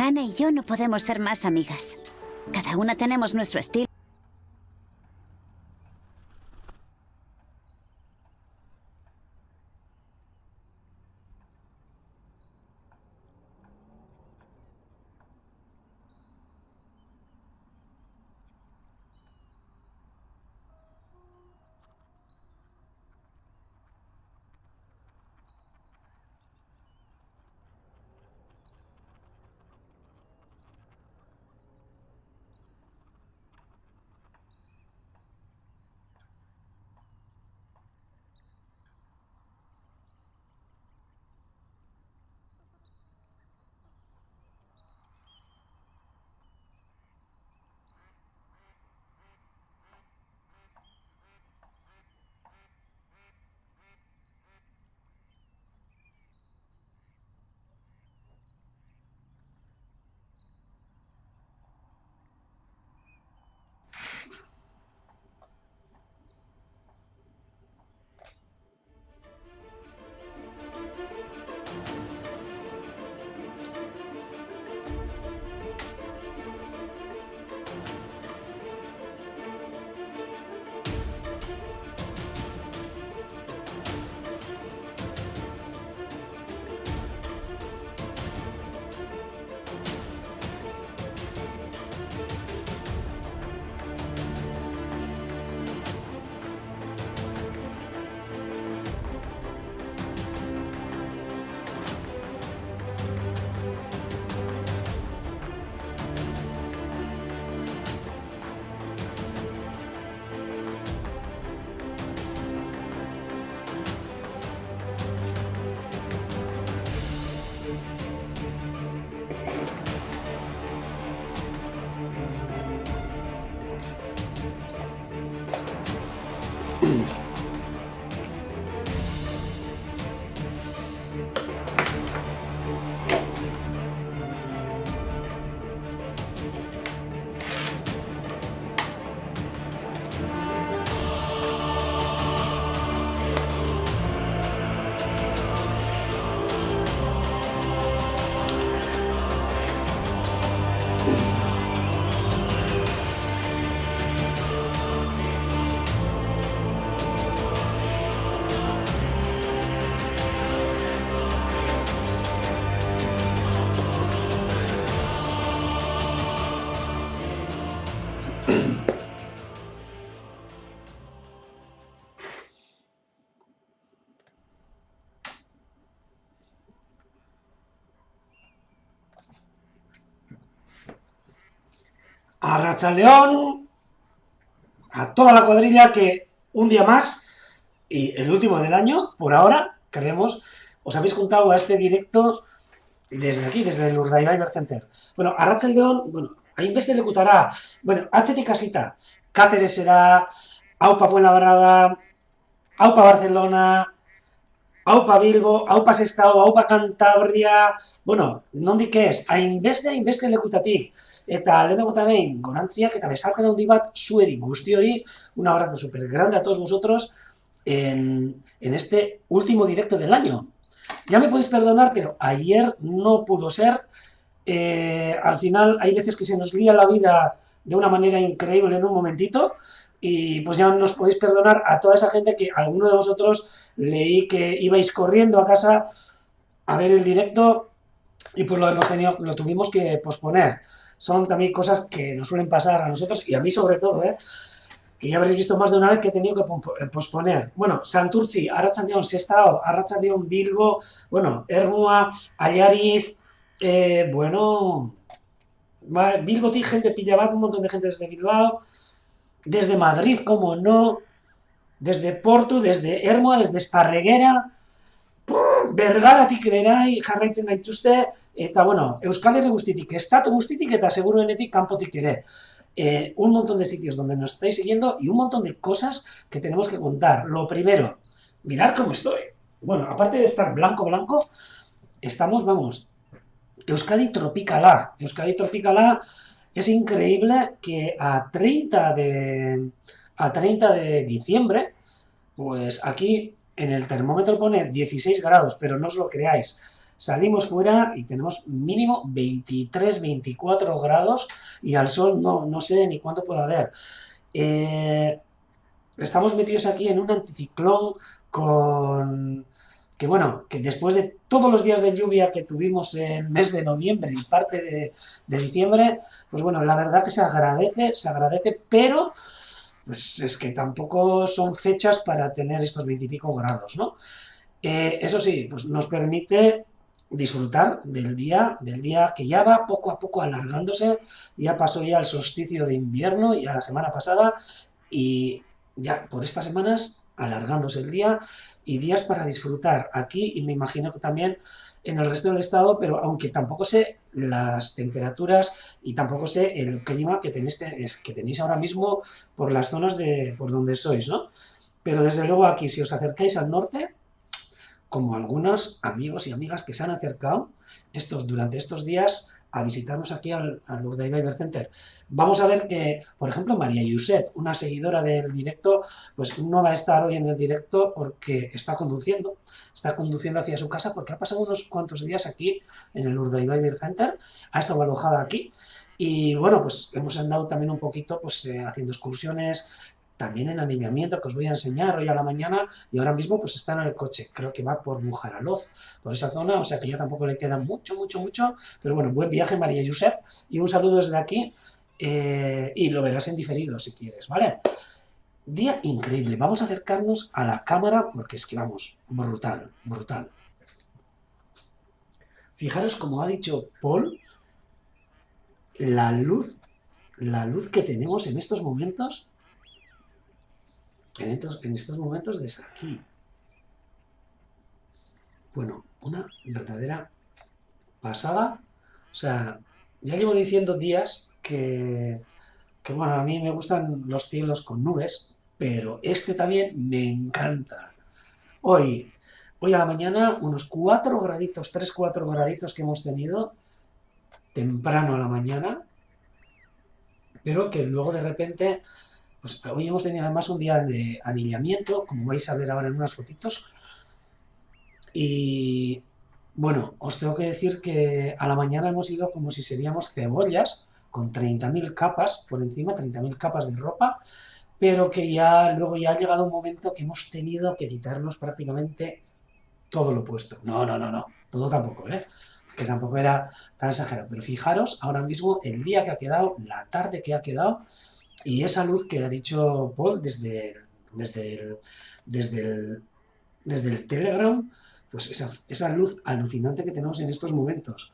Ana y yo no podemos ser más amigas. Cada una tenemos nuestro estilo. Arratsaldeón a toda la cuadrilla que un día más, y el último del año, por ahora, creemos, os habéis juntado a este directo desde aquí, desde el Urdaibai Bar Center. Bueno, arratsaldeón, bueno, hainbeste lekutara, bueno, atzetik hasita, Cáceresera, Aupa Fuenlabrada, Aupa Barcelona, Aupa Bilbo, Aupa Sestao, Aupa Cantabria, bueno, nondik ez, hainbeste lekutatik, eta lehenago eta behin, gorantziak eta besarkada handi bat zueri guztiori, un abrazo súper grande a todos vosotros en este último directo del año. Ya me podéis perdonar, pero ayer no pudo ser, al final hay veces que se nos lía la vida de una manera increíble en un momentito, y pues ya nos podéis perdonar a toda esa gente que alguno de vosotros leí que ibais corriendo a casa a ver el directo y pues lo tuvimos que posponer. Son también cosas que nos suelen pasar a nosotros y a mí sobre todo, que ya habréis visto más de una vez que he tenido que posponer. Bueno, Santurtzi, Arratsaldeon Sestao, Arratsaldeon Bilbo, bueno, Ermua, Allariz, bueno, Bilbotik gente pilla bat, un montón de gente desde Bilbao, desde Madrid, como no, desde Porto, desde Ermua, desde Esparreguera, Bergaratik berai jarraitzen gaituzte, eta bueno, Euskal Herri guztitik, estatu guztitik eta seguruenetik kanpotik ere. Un montón de sitios donde nos estáis siguiendo y un montón de cosas que tenemos que contar. Lo primero, mirad cómo estoy. Bueno, aparte de estar blanco, estamos, vamos, Euskadi Tropicala. Euskadi Tropicala es increíble que a 30 de diciembre, pues aquí en el termómetro pone 16 grados, pero no os lo creáis. salimos fuera y tenemos mínimo 23, 24 grados y al sol no sé ni cuánto puede haber. Estamos metidos aquí en un anticiclón con... que bueno, que después de todos los días de lluvia que tuvimos en el mes de noviembre y parte de diciembre, pues bueno, la verdad que se agradece, pero pues es que tampoco son fechas para tener estos 20 y pico grados, ¿no? Eso sí, pues nos permite disfrutar del día que ya va poco a poco alargándose, ya pasó ya el solsticio de invierno, ya la semana pasada, y ya por estas semanas alargándose el día y días para disfrutar aquí y me imagino que también en el resto del estado, pero aunque tampoco sé las temperaturas y tampoco sé el clima que tenéis ahora mismo por las zonas por donde sois, ¿no? Pero desde luego aquí, si os acercáis al norte, como algunos amigos y amigas que se han acercado durante estos días a visitarnos aquí al Urdaibai Bird Center. Vamos a ver que, por ejemplo, María Josep, una seguidora del directo, pues no va a estar hoy en el directo porque está conduciendo hacia su casa porque ha pasado unos cuantos días aquí en el Urdaibai Bird Center, ha estado alojada aquí y bueno, pues hemos andado también un poquito pues haciendo excursiones, también en anillamiento, que os voy a enseñar hoy a la mañana, y ahora mismo pues está en el coche, creo que va por Bujaraloz, por esa zona, o sea que ya tampoco le queda mucho, pero bueno, buen viaje María Josep, y un saludo desde aquí, y lo verás en diferido si quieres, ¿vale? Día increíble, vamos a acercarnos a la cámara, porque es que vamos, brutal. Fijaros como ha dicho Paul, la luz que tenemos en estos momentos, en estos momentos desde aquí. Bueno, una verdadera pasada. O sea, ya llevo diciendo días que bueno, a mí me gustan los cielos con nubes, pero este también me encanta. Hoy, hoy a la mañana, unos 4 graditos, 3, 4 graditos que hemos tenido temprano a la mañana, pero que luego de repente, pues hoy hemos tenido además un día de anillamiento, como vais a ver ahora en unas fotitos, y bueno, os tengo que decir que a la mañana hemos ido como si seríamos cebollas, con 30.000 capas por encima, 30.000 capas de ropa, pero que ya luego ya ha llegado un momento que hemos tenido que quitarnos prácticamente todo lo puesto. No, todo tampoco, ¿eh? Que tampoco era tan exagerado. Pero fijaros ahora mismo el día que ha quedado, la tarde que ha quedado, y esa luz que ha dicho Paul desde el, desde el, desde el Telegram, pues esa luz alucinante que tenemos en estos momentos.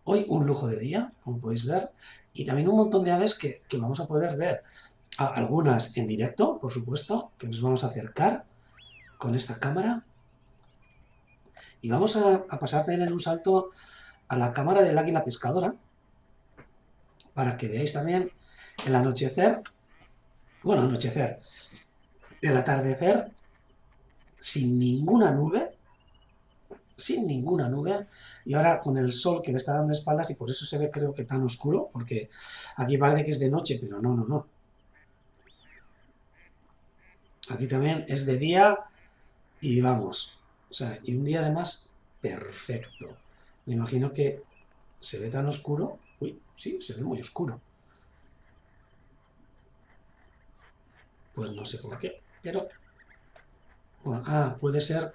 Hoy un lujo de día, como podéis ver, y también un montón de aves que vamos a poder ver. Algunas en directo, por supuesto, que nos vamos a acercar con esta cámara. Y vamos a pasar también en un salto a la cámara del águila pescadora, para que veáis también el anochecer, bueno, anochecer, el atardecer, sin ninguna nube, y ahora con el sol que le está dando espaldas, y por eso se ve creo que tan oscuro, porque aquí parece que es de noche, pero no. Aquí también es de día y vamos, o sea, y un día además perfecto. Me imagino que se ve tan oscuro, uy, sí, se ve muy oscuro. Pues no sé por qué, pero bueno, puede ser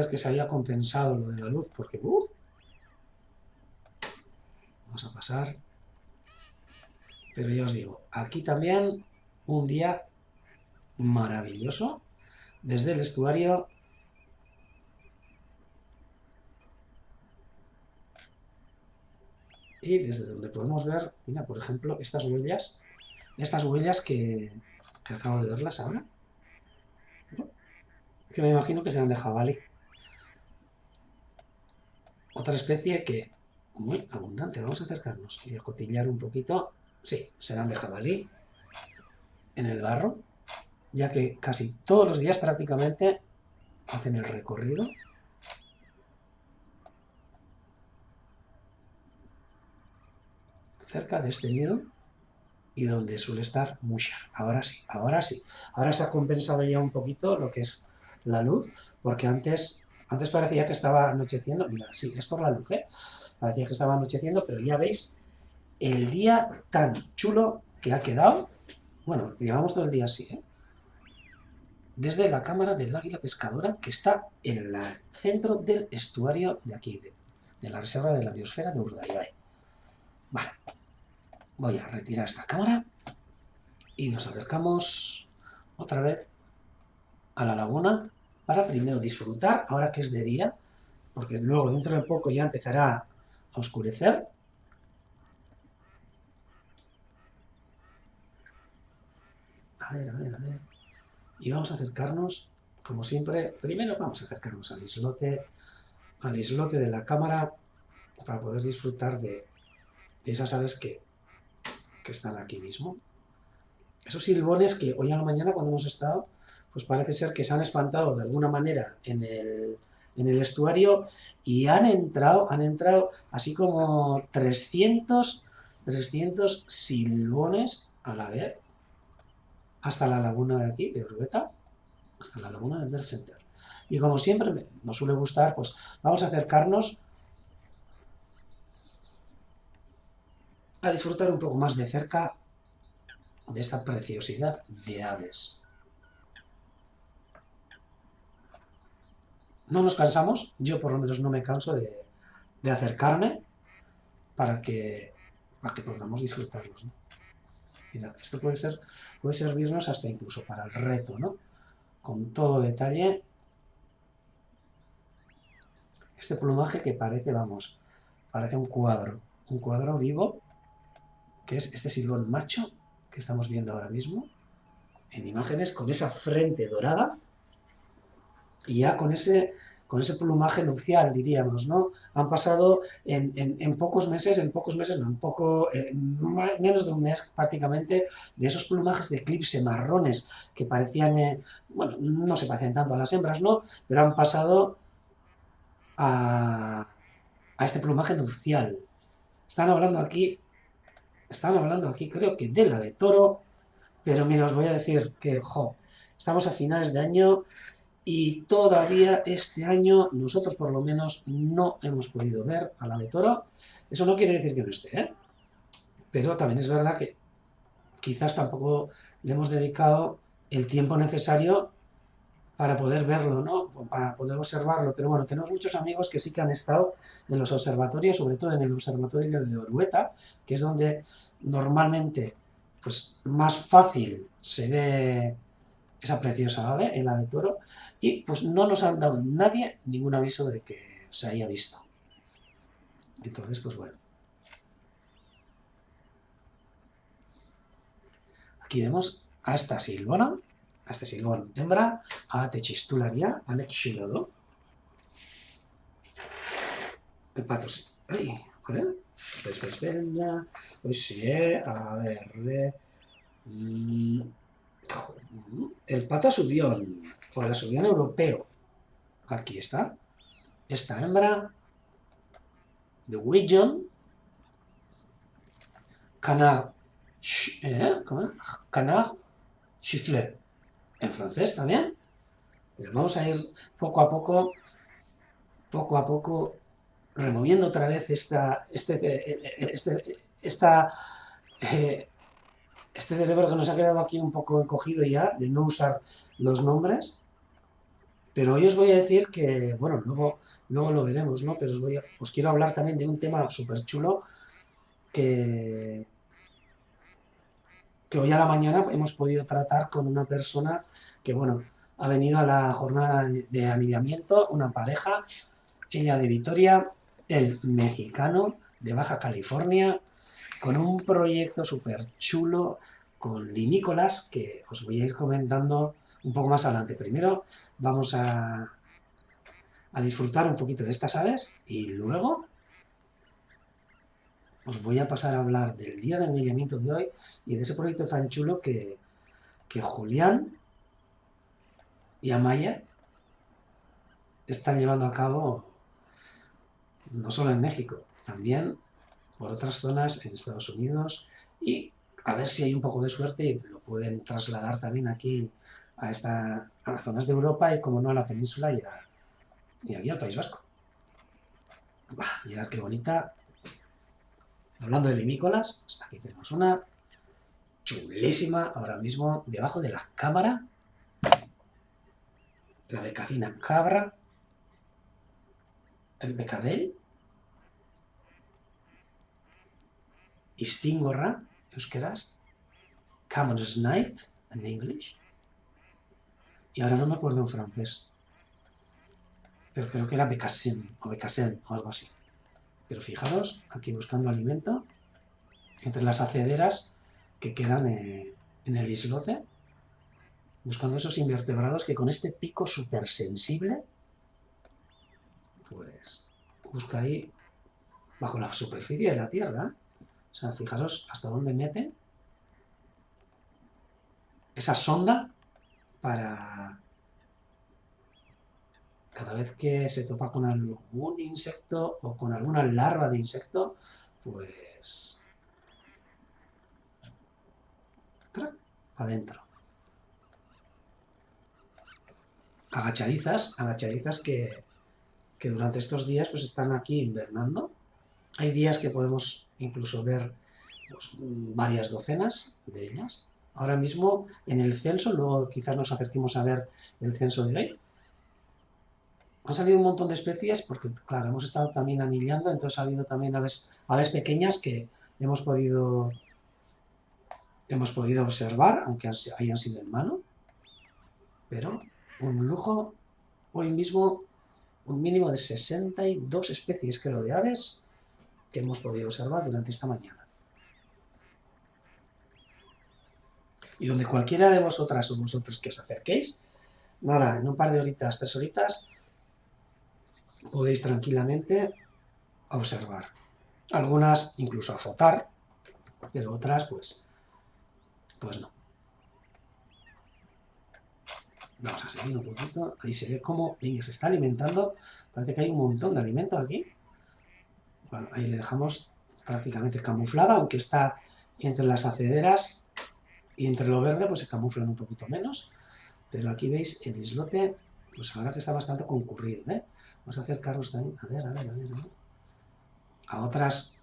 que se haya compensado lo de la luz, porque vamos a pasar, pero ya os digo, aquí también un día maravilloso desde el estuario. Y desde donde podemos ver, mira, por ejemplo, estas huellas que acabo de verlas ahora, que me imagino que serán de jabalí. Otra especie que muy abundante. Vamos a acercarnos y a cotillar un poquito. Sí, serán de jabalí en el barro, ya que casi todos los días prácticamente hacen el recorrido. Cerca de este nido y donde suele estar Musher. Ahora sí. Ahora se ha compensado ya un poquito lo que es la luz, porque antes parecía que estaba anocheciendo. Mira, sí, es por la luz, ¿eh? Parecía que estaba anocheciendo, pero ya veis el día tan chulo que ha quedado. Bueno, llevamos todo el día así, ¿eh? Desde la cámara del águila pescadora, que está en el centro del estuario de aquí, de la reserva de la biosfera de Urdaibai. Vale, voy a retirar esta cámara y nos acercamos otra vez a la laguna para primero disfrutar, ahora que es de día, porque luego dentro de poco ya empezará a oscurecer. A ver, a ver, a ver. Y vamos a acercarnos, como siempre, primero vamos a acercarnos al islote de la cámara para poder disfrutar de esas aves que están aquí mismo. Esos silbones que hoy a la mañana cuando hemos estado, pues parece ser que se han espantado de alguna manera en el estuario y han entrado así como 300 silbones a la vez hasta la laguna de aquí, de Urueta, hasta la laguna del Bird Center. Y como siempre nos suele gustar, pues vamos a acercarnos a disfrutar un poco más de cerca de esta preciosidad de aves. No nos cansamos, yo por lo menos no me canso de acercarme para que podamos disfrutarlos, ¿no? Mira, esto puede servirnos hasta incluso para el reto, ¿no? Con todo detalle. Este plumaje que parece, vamos, parece un cuadro vivo, que es este silbón macho que estamos viendo ahora mismo en imágenes, con esa frente dorada y ya con ese plumaje nupcial, diríamos, ¿no? Han pasado en pocos meses, no, menos de un mes prácticamente, de esos plumajes de eclipse marrones que parecían, bueno, no se parecen tanto a las hembras, ¿no? Pero han pasado a este plumaje nupcial. Están hablando aquí, creo que del ave toro, pero mira, os voy a decir que, estamos a finales de año y todavía este año nosotros por lo menos no hemos podido ver al ave toro. Eso no quiere decir que no esté, ¿eh? Pero también es verdad que quizás tampoco le hemos dedicado el tiempo necesario para poder verlo, ¿no? Para poder observarlo. Pero bueno, tenemos muchos amigos que sí que han estado en los observatorios, sobre todo en el observatorio de Orueta, que es donde normalmente pues, más fácil se ve esa preciosa ave, el ave toro, y pues no nos han dado nadie ningún aviso de que se haya visto. Entonces, pues bueno. Aquí vemos a esta silbona, a este silbón hembra, a Techistularia, a Nexilado. El pato sí. Ay, joder. Espera. Pues sí, a ver. El pato asubión, o el asubión europeo. Aquí está. Esta hembra de Widgeon. Canard. Canard Chifflet. En francés también. Pero vamos a ir poco a poco, removiendo otra vez este cerebro que nos ha quedado aquí un poco encogido ya, de no usar los nombres. Pero hoy os voy a decir que, bueno, luego lo veremos, ¿no? Pero os quiero hablar también de un tema súper chulo que hoy a la mañana hemos podido tratar con una persona que, bueno, ha venido a la jornada de anillamiento, una pareja, ella de Vitoria, el mexicano de Baja California, con un proyecto súper chulo con linícolas que os voy a ir comentando un poco más adelante. Primero vamos a disfrutar un poquito de estas aves y luego os voy a pasar a hablar del día de anillamiento de hoy y de ese proyecto tan chulo que Julián y Amaya están llevando a cabo no solo en México, también por otras zonas en Estados Unidos y a ver si hay un poco de suerte y lo pueden trasladar también aquí a esta a zonas de Europa y, como no, a la península y aquí al País Vasco. Mirad qué bonita. Hablando de limícolas, pues aquí tenemos una chulísima ahora mismo debajo de la cámara. La becadina cabra. El becadell. Istingorra, euskeraz. Common snipe en English. Y ahora no me acuerdo en francés. Pero creo que era becassin o algo así. Pero fijaros, aquí buscando alimento, entre las acederas que quedan en el islote, buscando esos invertebrados que con este pico súper sensible, pues busca ahí bajo la superficie de la tierra. O sea, fijaros hasta dónde mete esa sonda para cada vez que se topa con algún insecto o con alguna larva de insecto, pues para adentro. Agachadizas que durante estos días pues están aquí invernando. Hay días que podemos incluso ver pues, varias docenas de ellas. Ahora mismo en el censo, luego quizás nos acerquemos a ver el censo de hoy. Han salido un montón de especies porque, claro, hemos estado también anillando, entonces ha habido también aves pequeñas que hemos podido observar, aunque hayan sido en mano. Pero un lujo, hoy mismo un mínimo de 62 especies, creo, de aves que hemos podido observar durante esta mañana. Y donde cualquiera de vosotras o vosotros que os acerquéis, nada, en un par de horitas, 3 horitas, podéis tranquilamente observar. Algunas incluso a fotar, pero otras pues no. Vamos a seguir un poquito. Ahí se ve cómo se está alimentando. Parece que hay un montón de alimento aquí. Bueno, ahí le dejamos prácticamente camuflada, aunque está entre las acederas y entre lo verde pues se camuflan un poquito menos. Pero aquí veis el islote, pues ahora que está bastante concurrido, ¿eh? Vamos a acercarnos también, a ver. A otras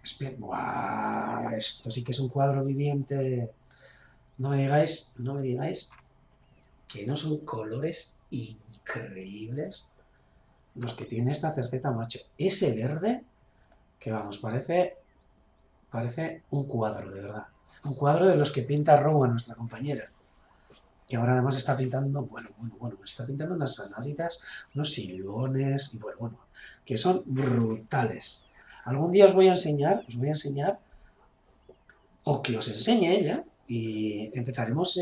especies. ¡Buah! Esto sí que es un cuadro viviente. No me digáis que no son colores increíbles los que tiene esta cerceta macho. Ese verde, que vamos, parece un cuadro, de verdad. Un cuadro de los que pinta Rowan, nuestra compañera. Que ahora además está pintando, bueno, está pintando unas análitas, unos silbones, y bueno, que son brutales. Algún día os voy a enseñar, o que os enseñe ella, y empezaremos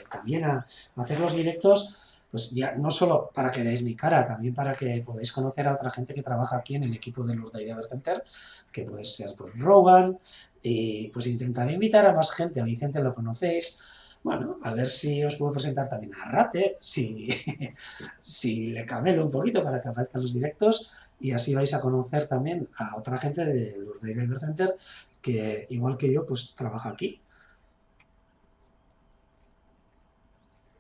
también a hacer los directos, pues ya no solo para que veáis mi cara, también para que podáis conocer a otra gente que trabaja aquí en el equipo del Urdaibai Bird Center, que puede ser pues Rowan, y pues intentaré invitar a más gente. A Vicente lo conocéis. Bueno, a ver si os puedo presentar también a Rate, si le camelo un poquito para que aparezcan los directos, y así vais a conocer también a otra gente del Urdaibai Bird Center que, igual que yo, pues trabaja aquí.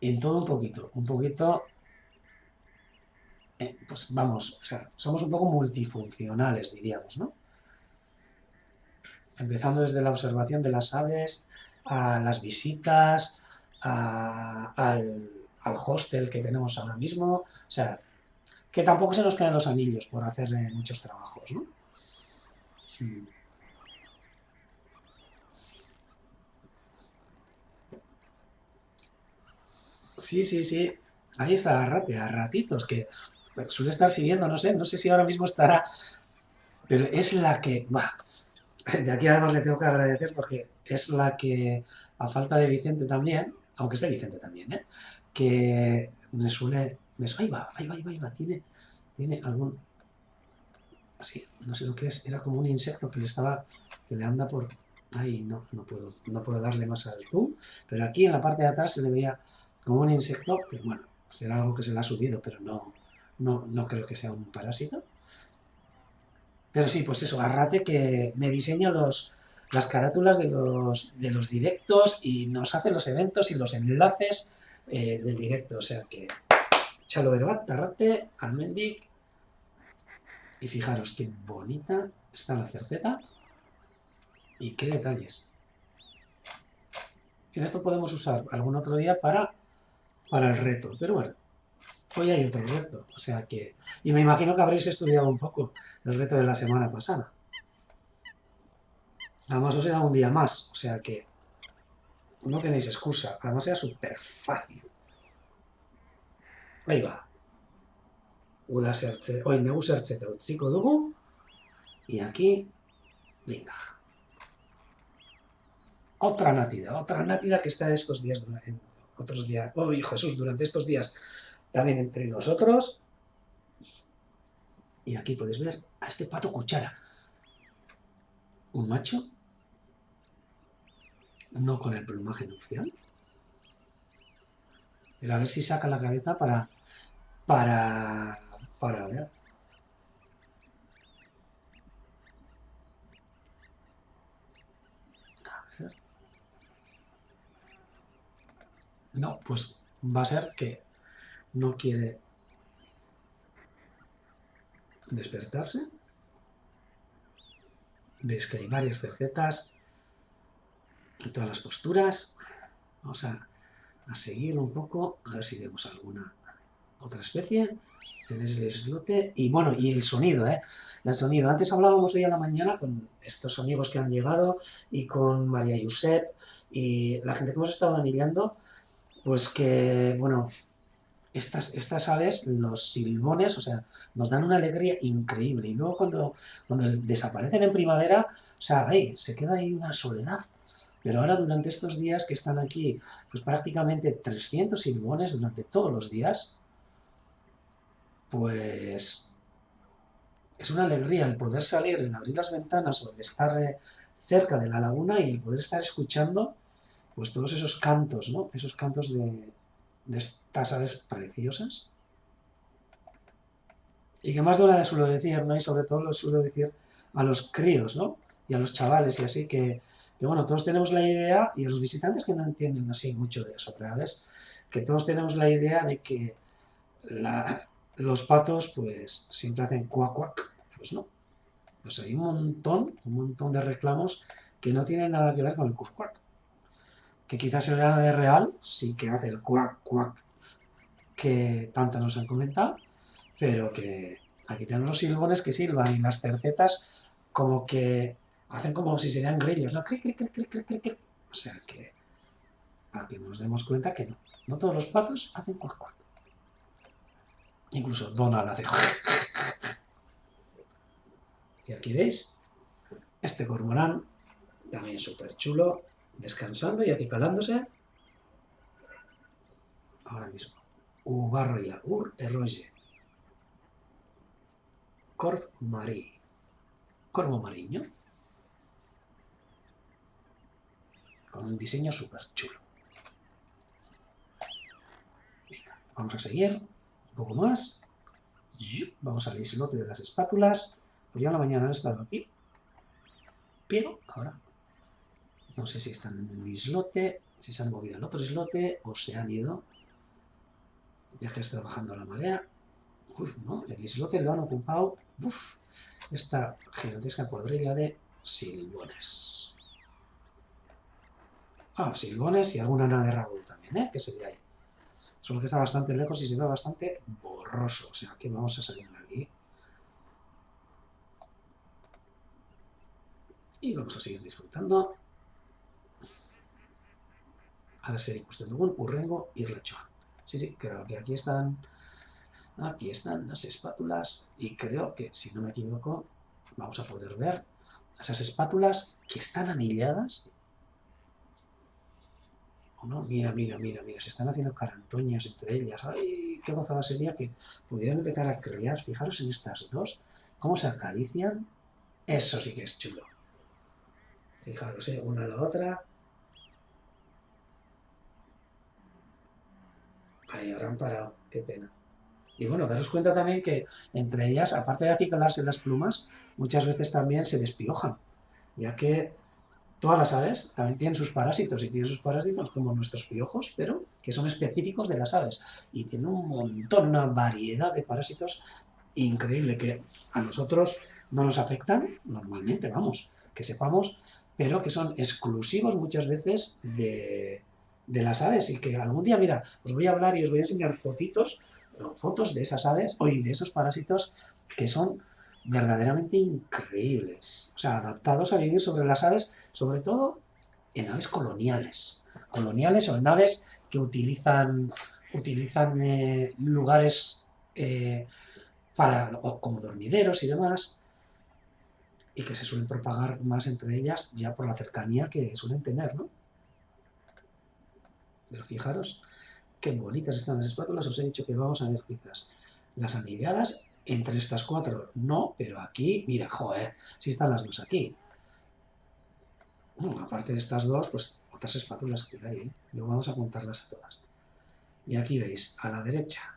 En todo un poquito, pues vamos, o sea, somos un poco multifuncionales, diríamos, ¿no? Empezando desde la observación de las aves, a las visitas, al hostel que tenemos ahora mismo, o sea, que tampoco se nos quedan los anillos por hacer muchos trabajos, ¿no? Sí. Ahí está Arrate, a ratitos, que suele estar siguiendo, no sé si ahora mismo estará, pero es la que, de aquí además le tengo que agradecer porque es la que, a falta de Vicente también, aunque esté Vicente también, que me suele, ahí va, tiene algún, sí, no sé lo que es, era como un insecto que le anda por, ahí no puedo darle más al zoom, pero aquí en la parte de atrás se le veía como un insecto que, bueno, será algo que se le ha subido, pero no creo que sea un parásito. Pero sí, pues eso, Arrate que me diseña las carátulas de los directos y nos hace los eventos y los enlaces del directo. O sea que, Chalo Berbat, Tarrate, Almendic. Y fijaros qué bonita está la cerceta. Y qué detalles. En esto podemos usar algún otro día para el reto. Pero bueno, hoy hay otro reto. O sea que... Y me imagino que habréis estudiado un poco el reto de la semana pasada. Además os he dado un día más. O sea que no tenéis excusa. Además era súper fácil. Ahí va. Hoy negu zertzeta utziko dugu. Y aquí... Venga. Otra nátida que está estos días, en otros días, oh Jesús, durante estos días también entre nosotros. Y aquí podéis ver a este pato cuchara. Un macho, no con el plumaje nupcial. Pero a ver si saca la cabeza para ver. A ver. No, pues va a ser que no quiere despertarse. Veis que hay varias cercetas en todas las posturas. Vamos a seguir un poco, a ver si vemos alguna otra especie. Tenéis el islote y bueno, y el sonido, el sonido. Antes hablábamos hoy a la mañana con estos amigos que han llegado y con María Josep y la gente que hemos estado anillando, pues que, bueno, estas aves, los silbones, o sea, nos dan una alegría increíble. Y luego cuando desaparecen en primavera, o sea, se queda ahí una soledad. Pero ahora durante estos días que están aquí, pues prácticamente 300 silbones durante todos los días, pues es una alegría el poder salir, el abrir las ventanas o el estar cerca de la laguna y el poder estar escuchando pues todos esos cantos, ¿no? Esos cantos de estas aves preciosas. Y que más de una vez suelo decir, ¿no? Y sobre todo lo suelo decir a los críos, ¿no? Y a los chavales y así que bueno, todos tenemos la idea, y a los visitantes que no entienden así mucho de sobre aves, que todos tenemos la idea de que los patos pues siempre hacen cuac cuac, pues no. Pues hay un montón de reclamos que no tienen nada que ver con el cuac cuac. Que quizás el ave real sí que hace el cuac cuac que tanto nos han comentado, pero que aquí tenemos los silbones que silban y las cercetas como que hacen como si serían grillos, ¿no? Cric, cric, cric, cric, cric, cric, cric. O sea que para que nos demos cuenta que no. No todos los patos hacen cuac cuac. Incluso Donald hace... Y aquí veis este cormorán, también súper chulo, descansando y acicalándose. Ahora mismo. Ubarria, ur erroye. Corb marí. Corvo mariño. Con un diseño súper chulo. Venga, vamos a seguir un poco más. Vamos al islote de las espátulas. Pues ya en la mañana han estado aquí. Pero ahora no sé si están en el islote, si se han movido al otro islote o se han ido. Ya que está bajando la marea. Uf, no, el islote lo han ocupado esta gigantesca cuadrilla de silbones. Silbones y alguna nave de Raúl también, que se ve ahí. Solo que está bastante lejos y se ve bastante borroso. O sea que vamos a salir de aquí. Y vamos a seguir disfrutando. A ver si hay ikusten dugun urrengo irlatxoan. Sí, creo que aquí están las espátulas y creo que, si no me equivoco, vamos a poder ver esas espátulas que están anilladas. ¿O no? Mira, se están haciendo carantoñas entre ellas. ¡Ay, qué gozada sería que pudieran empezar a criar! Fijaros en estas dos, cómo se acarician. Eso sí que es chulo. Fijaros, una a la otra. Ahí habrán parado, qué pena. Y bueno, daros cuenta también que entre ellas, aparte de acicalarse las plumas, muchas veces también se despiojan, ya que Todas las aves también tienen sus parásitos y tienen sus parásitos como nuestros piojos, pero que son específicos de las aves. Y tienen un montón, una variedad de parásitos increíble que a nosotros no nos afectan normalmente, vamos, que sepamos, pero que son exclusivos muchas veces de las aves y que algún día, mira, os voy a hablar y os voy a enseñar fotos de esas aves, o de esos parásitos que son verdaderamente increíbles. O sea, adaptados a vivir sobre las aves, sobre todo en aves coloniales. Coloniales o en aves que utilizan lugares como dormideros y demás, y que se suelen propagar más entre ellas ya por la cercanía que suelen tener, ¿no? Pero fijaros qué bonitas están las espátulas. Os he dicho que vamos a ver quizás las anidadas. Entre estas cuatro no, pero aquí, mira, joder, sí están las dos aquí. Bueno, aparte de estas dos, pues otras espátulas que hay, ¿eh? Luego vamos a contarlas a todas. Y aquí veis, a la derecha,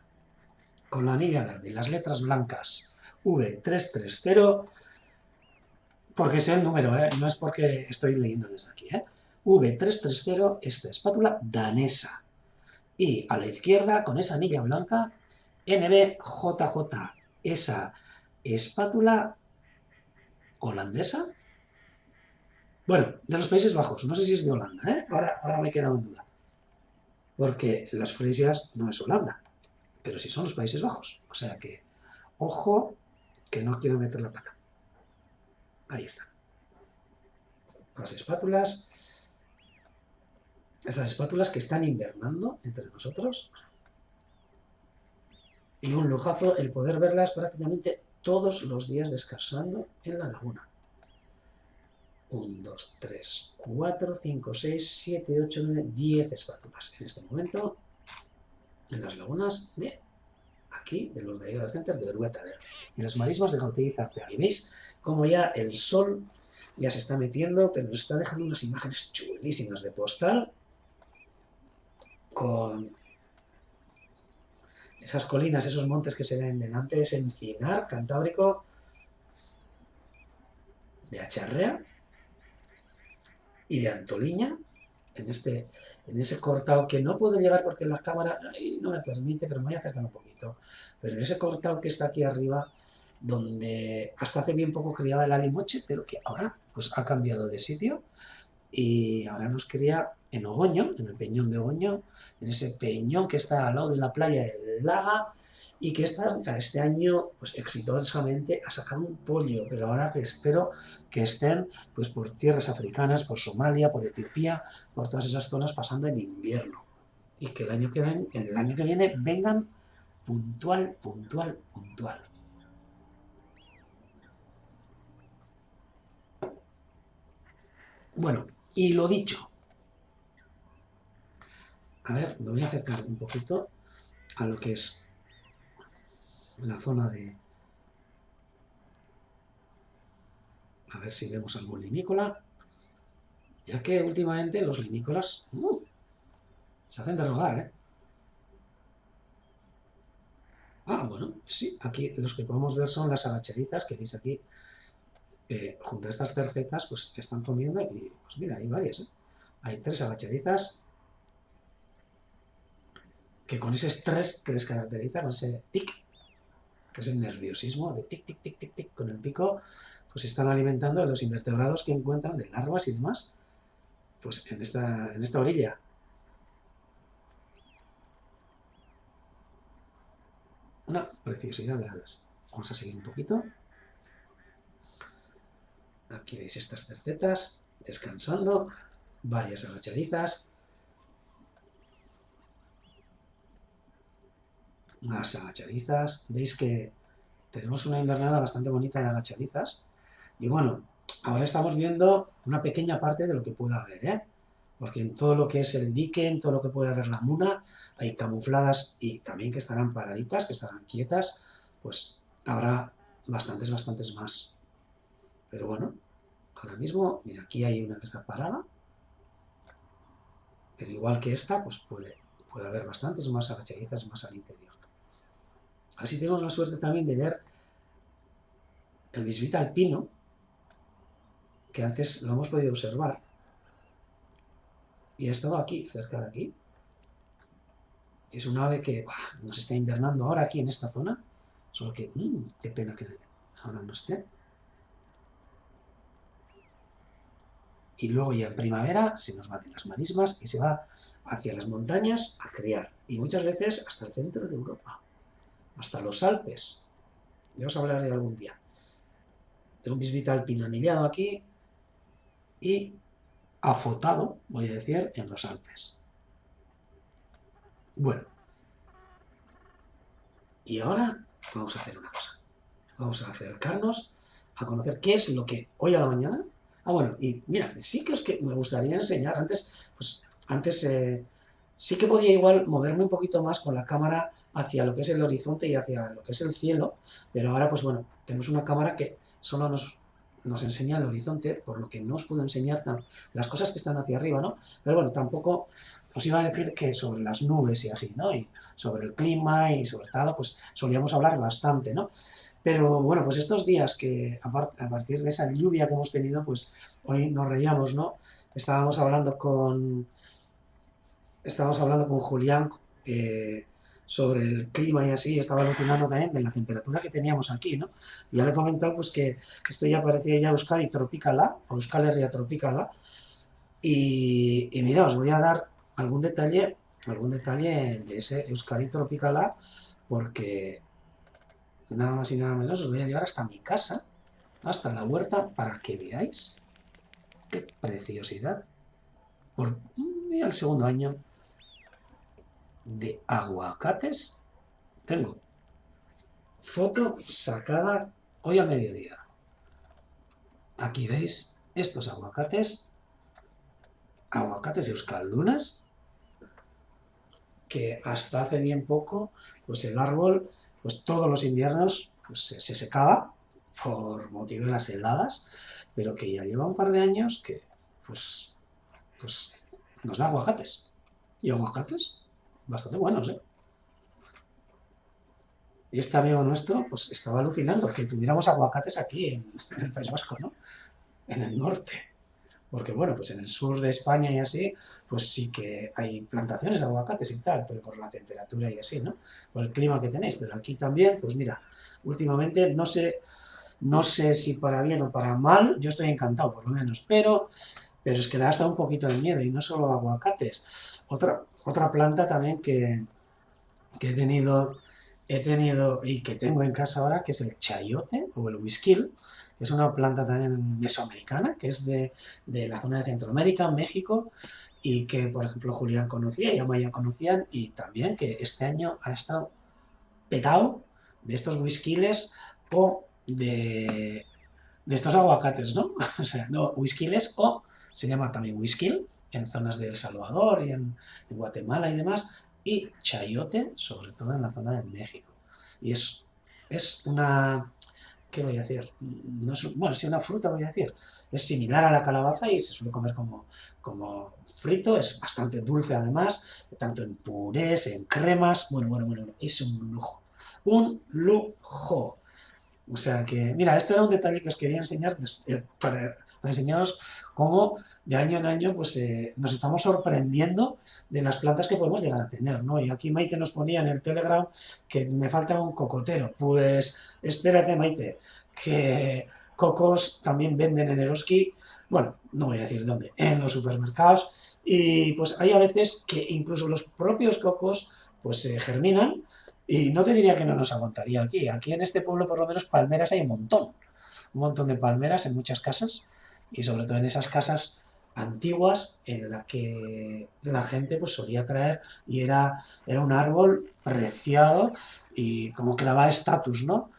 con la anilla verde y las letras blancas, V330, porque es el número, no es porque estoy leyendo desde aquí, V330, esta espátula danesa. Y a la izquierda, con esa anilla blanca, NBJJ, esa espátula holandesa. Bueno, de los Países Bajos, no sé si es de Holanda, ahora me he quedado en duda. Porque las Fresias no es Holanda, pero sí son los Países Bajos. O sea que, ojo, que no quiero meter la pata. Ahí está. Las espátulas. Estas espátulas que están invernando entre nosotros. Y un lujazo el poder verlas prácticamente todos los días descansando en la laguna. 1, 2, 3, 4, 5, 6, 7, 8, 9, 10 espátulas en este momento en las lagunas de aquí, de los de Center de Grueta y las marismas de Gautí y Zartea. Y veis cómo ya el sol ya se está metiendo, pero nos está dejando unas imágenes chulísimas de postal con esas colinas, esos montes que se ven delante, ese encinar cantábrico de Acharrea y de Antoliña, en ese cortado que no puedo llevar porque la cámara no me permite, pero me voy a acercar un poquito. Pero en ese cortado que está aquí arriba, donde hasta hace bien poco criaba el alimoche, pero que ahora pues ha cambiado de sitio y ahora nos cría en Ogoño, en el peñón de Ogoño, en ese peñón que está al lado de la playa de Laga y que este año pues exitosamente ha sacado un pollo, pero ahora que espero que estén pues por tierras africanas, por Somalia, por Etiopía, por todas esas zonas pasando el invierno y que el año que viene vengan puntual. Bueno, y lo dicho, a ver, me voy a acercar un poquito a lo que es la zona de... A ver si vemos algún limícola, ya que últimamente los limícolas se hacen de rogar, Ah, bueno, sí, aquí los que podemos ver son las agacherizas que veis aquí, junto a estas cercetas, pues están comiendo y, pues mira, hay varias, Hay 3 agacherizas que con ese estrés que les caracteriza, con ese tic, que es el nerviosismo de tic, tic, tic, tic, tic, con el pico, pues están alimentando a los invertebrados que encuentran de larvas y demás, pues en esta orilla. Una preciosidad de alas. Vamos a seguir un poquito. Aquí veis estas cercetas descansando, varias agachadizas, más agachadizas. Veis que tenemos una invernada bastante bonita de agachadizas. Y bueno, ahora estamos viendo una pequeña parte de lo que pueda haber, Porque en todo lo que es el dique, en todo lo que puede haber la muna, hay camufladas y también que estarán paraditas, que estarán quietas, pues habrá bastantes más. Pero bueno, ahora mismo, mira, aquí hay una que está parada, pero igual que esta, pues puede haber bastantes más agachadizas más al interior. A ver si tenemos la suerte también de ver el bisbita alpino, que antes lo hemos podido observar, y he estado aquí, cerca de aquí. Es un ave que nos está invernando ahora aquí en esta zona. Solo que, qué pena que ahora no esté. Y luego ya en primavera se nos va de las marismas y se va hacia las montañas a criar. Y muchas veces hasta el centro de Europa. Hasta los Alpes. Ya os hablaré algún día. Tengo un bisbita alpino anillado aquí y afotado, voy a decir, en los Alpes. Bueno. Y ahora vamos a hacer una cosa. Vamos a acercarnos a conocer qué es lo que hoy a la mañana... bueno, y mira, sí que me gustaría enseñar, antes sí que podía igual moverme un poquito más con la cámara hacia lo que es el horizonte y hacia lo que es el cielo, pero ahora pues bueno, tenemos una cámara que solo nos enseña el horizonte, por lo que no os puedo enseñar las cosas que están hacia arriba, ¿no? Pero bueno, tampoco os iba a decir que sobre las nubes y así, ¿no? Y sobre el clima y sobre todo, pues solíamos hablar bastante, ¿no? Pero bueno, pues estos días que a partir de esa lluvia que hemos tenido, pues hoy nos reíamos, ¿no? Estábamos hablando con Julián sobre el clima y así, estaba alucinando también de la temperatura que teníamos aquí, ¿no? Y ya le he comentado pues que esto ya parecía ya Euskadi Tropicala, o Euskal Herria Tropicala, y mira, os voy a dar algún detalle de ese Euskadi Tropicala, porque nada más y nada menos os voy a llevar hasta mi casa, hasta la huerta, para que veáis qué preciosidad. Por el segundo año de aguacates tengo foto sacada hoy al mediodía. Aquí veis estos aguacates euskaldunas, que hasta hace bien poco pues el árbol pues todos los inviernos pues, se secaba por motivo de las heladas, pero que ya lleva un par de años que pues nos da aguacates, y aguacates bastante buenos, ¿eh? Y este amigo nuestro pues estaba alucinando que tuviéramos aguacates aquí en el País Vasco, ¿no? En el norte. Porque bueno, pues en el sur de España y así, pues sí que hay plantaciones de aguacates y tal, pero por la temperatura y así, ¿no? Por el clima que tenéis. Pero aquí también, pues mira, últimamente no sé si para bien o para mal, yo estoy encantado por lo menos, pero es que da hasta un poquito de miedo, y no solo aguacates. Otra planta también que he tenido y que tengo en casa ahora, que es el chayote o el huisquil, que es una planta también mesoamericana, que es de la zona de Centroamérica, México, y que, por ejemplo, Julián conocía y Amaya conocían, y también que este año ha estado petado de estos whiskiles o de estos aguacates, ¿no? O sea, no, whiskiles, o se llama también whiskil en zonas de El Salvador y en Guatemala y demás, y chayote, sobre todo en la zona de México. Y es una... ¿Qué voy a decir? No es, bueno, sí, una fruta voy a decir. Es similar a la calabaza y se suele comer como frito. Es bastante dulce además, tanto en purés, en cremas. Bueno, es un lujo. Un lujo. O sea que, mira, esto era un detalle que os quería enseñar para enseñaros cómo de año en año pues nos estamos sorprendiendo de las plantas que podemos llegar a tener, ¿no? Y aquí Maite nos ponía en el Telegram que me falta un cocotero. Pues espérate, Maite, que cocos también venden en Eroski, bueno, no voy a decir dónde, en los supermercados, y pues hay a veces que incluso los propios cocos pues germinan. Y no te diría que no nos aguantaría aquí. Aquí en este pueblo, por lo menos, palmeras hay un montón. Un montón de palmeras en muchas casas. Y sobre todo en esas casas antiguas en las que la gente pues solía traer, y era un árbol preciado y como que daba estatus, ¿no?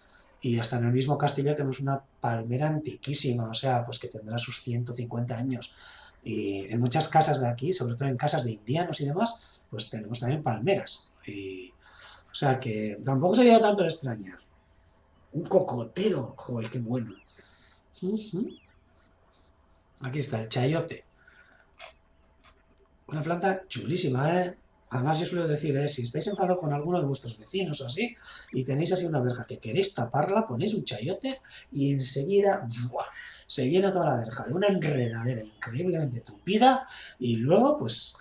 Y hasta en el mismo castillo tenemos una palmera antiquísima, o sea, pues que tendrá sus 150 años. Y en muchas casas de aquí, sobre todo en casas de indianos y demás, pues tenemos también palmeras. O sea que tampoco sería tanto de extrañar. Un cocotero, joder, qué bueno. Aquí está el chayote. Una planta chulísima, ¿eh? Además, yo suelo decir, si estáis enfadados con alguno de vuestros vecinos o así, y tenéis así una verja que queréis taparla, ponéis un chayote y enseguida ¡buah! Se llena toda la verja de una enredadera increíblemente tupida y luego, pues,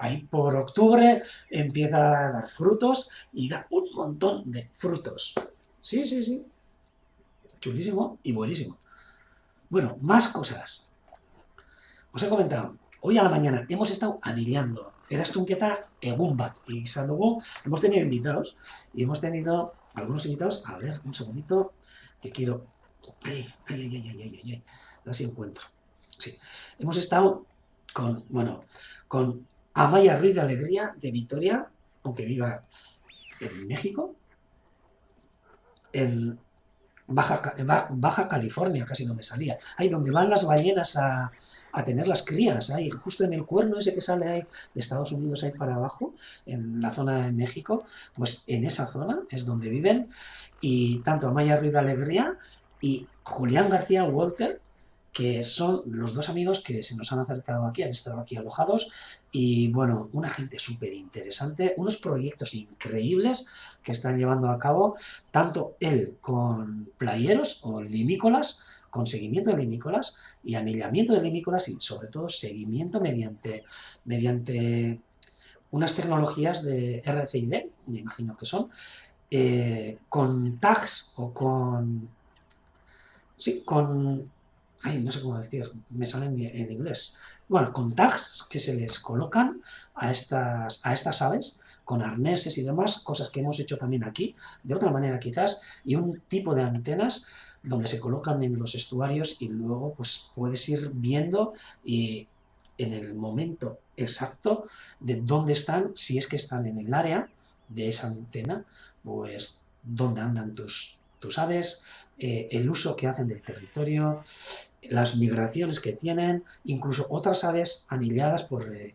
ahí por octubre empieza a dar frutos y da un montón de frutos. Sí, sí, sí. Chulísimo y buenísimo. Bueno, más cosas. Os he comentado, hoy a la mañana hemos estado anillando. Eraztunketa egun bat izan dugu. Hemos tenido invitados y hemos tenido algunos invitados. A ver, un segundito, que quiero... Ay, ay, ay, ay, ay, ay, ay. A ver si encuentro. Sí. Hemos estado con, bueno, con Amaya Ruiz de Alegría de Vitoria, aunque viva en México, en Baja California, casi no me salía. Ahí donde van las ballenas a tener las crías, ahí justo en el cuerno ese que sale ahí de Estados Unidos ahí para abajo, en la zona de México, pues en esa zona es donde viven, y tanto Amaya Ruiz de Alegría y Julián García Walter, que son los dos amigos que se nos han acercado aquí, han estado aquí alojados, y bueno, una gente súper interesante, unos proyectos increíbles que están llevando a cabo, tanto él con playeros o limícolas, con seguimiento de limícolas y anillamiento de limícolas y sobre todo seguimiento mediante unas tecnologías de RFID, me imagino que son, con tags o con... Sí, con... Ay, no sé cómo decir, me sale en inglés. Bueno, con tags que se les colocan a estas aves, con arneses y demás, cosas que hemos hecho también aquí, de otra manera quizás, y un tipo de antenas donde se colocan en los estuarios y luego pues puedes ir viendo y en el momento exacto de dónde están, si es que están en el área de esa antena, pues dónde andan tus aves, el uso que hacen del territorio, las migraciones que tienen, incluso otras aves anilladas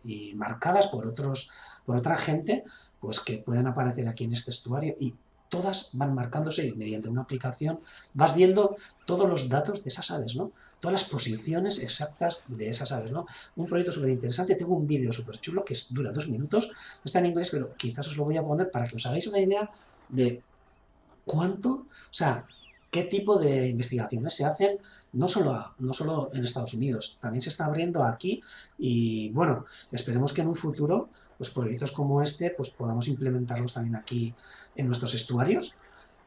y marcadas por otra gente, pues que pueden aparecer aquí en este estuario y todas van marcándose y mediante una aplicación vas viendo todos los datos de esas aves, ¿no? Todas las posiciones exactas de esas aves, ¿no? Un proyecto súper interesante, tengo un vídeo súper chulo que dura 2 minutos, está en inglés, pero quizás os lo voy a poner para que os hagáis una idea de cuánto, o sea, qué tipo de investigaciones se hacen, no solo en Estados Unidos, también se está abriendo aquí y bueno, esperemos que en un futuro, pues proyectos como este, pues podamos implementarlos también aquí en nuestros estuarios.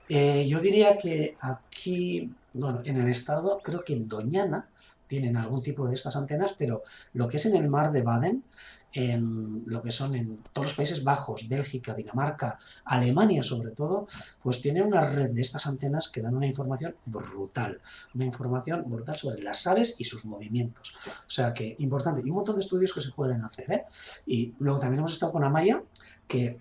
Yo diría que aquí, bueno, en el estado, creo que en Doñana tienen algún tipo de estas antenas, pero lo que es en el mar de Baden, en lo que son en todos los Países Bajos, Bélgica, Dinamarca, Alemania sobre todo, pues tienen una red de estas antenas que dan una información brutal sobre las aves y sus movimientos. O sea que importante, y un montón de estudios que se pueden hacer, ¿eh? Y luego también hemos estado con Amaya, que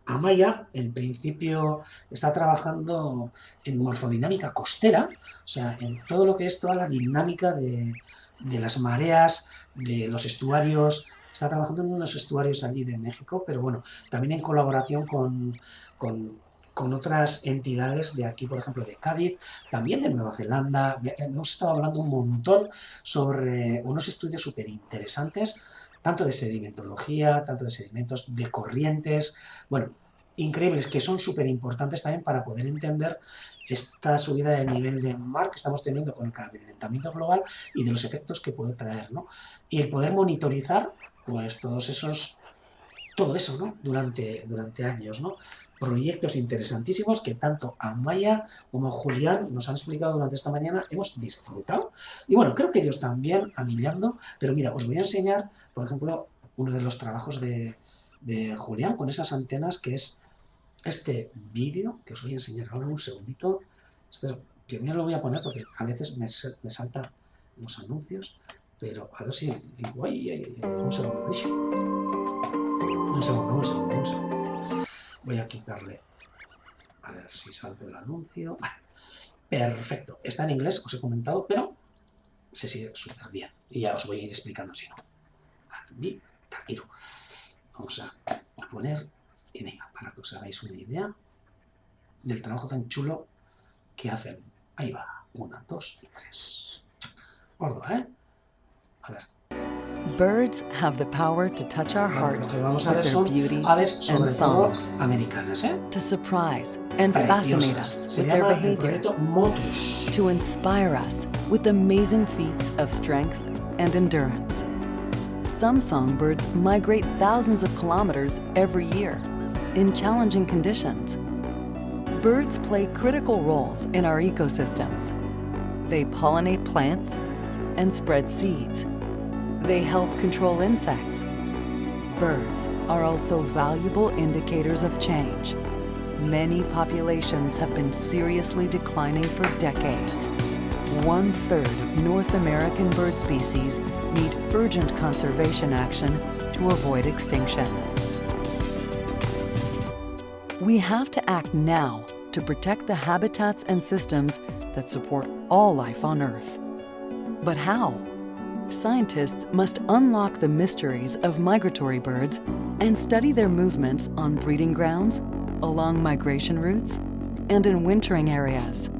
Amaya, en principio, está trabajando en morfodinámica costera, o sea, en todo lo que es toda la dinámica de las mareas, de los estuarios. Está trabajando en unos estuarios allí de México, pero bueno, también en colaboración con otras entidades de aquí, por ejemplo, de Cádiz, también de Nueva Zelanda. Hemos estado hablando un montón sobre unos estudios súper interesantes, tanto de sedimentología, tanto de sedimentos, de corrientes, bueno, increíbles, que son súper importantes también para poder entender esta subida de nivel de mar que estamos teniendo con el calentamiento global y de los efectos que puede traer, ¿no? Y el poder monitorizar, pues, todo eso, ¿no? Durante años, ¿no? Proyectos interesantísimos que tanto Amaya como Julián nos han explicado durante esta mañana, hemos disfrutado. Y bueno, creo que ellos también, anillando, pero mira, os voy a enseñar, por ejemplo, uno de los trabajos de Julián con esas antenas, que es este vídeo, que os voy a enseñar ahora un segundito. Espero, primero lo voy a poner porque a veces me saltan los anuncios, pero a ver si... un segundo, un segundo. Voy a quitarle, a ver si salta el anuncio. Perfecto, está en inglés, os he comentado, pero se sigue súper bien. Y ya os voy a ir explicando si no. Vamos a poner, y venga, para que os hagáis una idea del trabajo tan chulo que hacen. Ahí va, 1, 2 y 3. Gordo, ¿eh? A ver. Birds have the power to touch our Bueno, lo hearts que vamos a with ver their son beauty aves and sobre todo songs, americanas, ¿eh? to surprise and fascinate Preciosas. us Se with their llama el behavior, proyecto Motus. to inspire us with amazing feats of strength and endurance. Some songbirds migrate thousands of kilometers every year in challenging conditions. Birds play critical roles in our ecosystems. They pollinate plants and spread seeds. They help control insects. Birds are also valuable indicators of change. Many populations have been seriously declining for decades. 1/3 of North American bird species need urgent conservation action to avoid extinction. We have to act now to protect the habitats and systems that support all life on Earth. But how? Scientists must unlock the mysteries of migratory birds and study their movements on breeding grounds, along migration routes, and in wintering areas.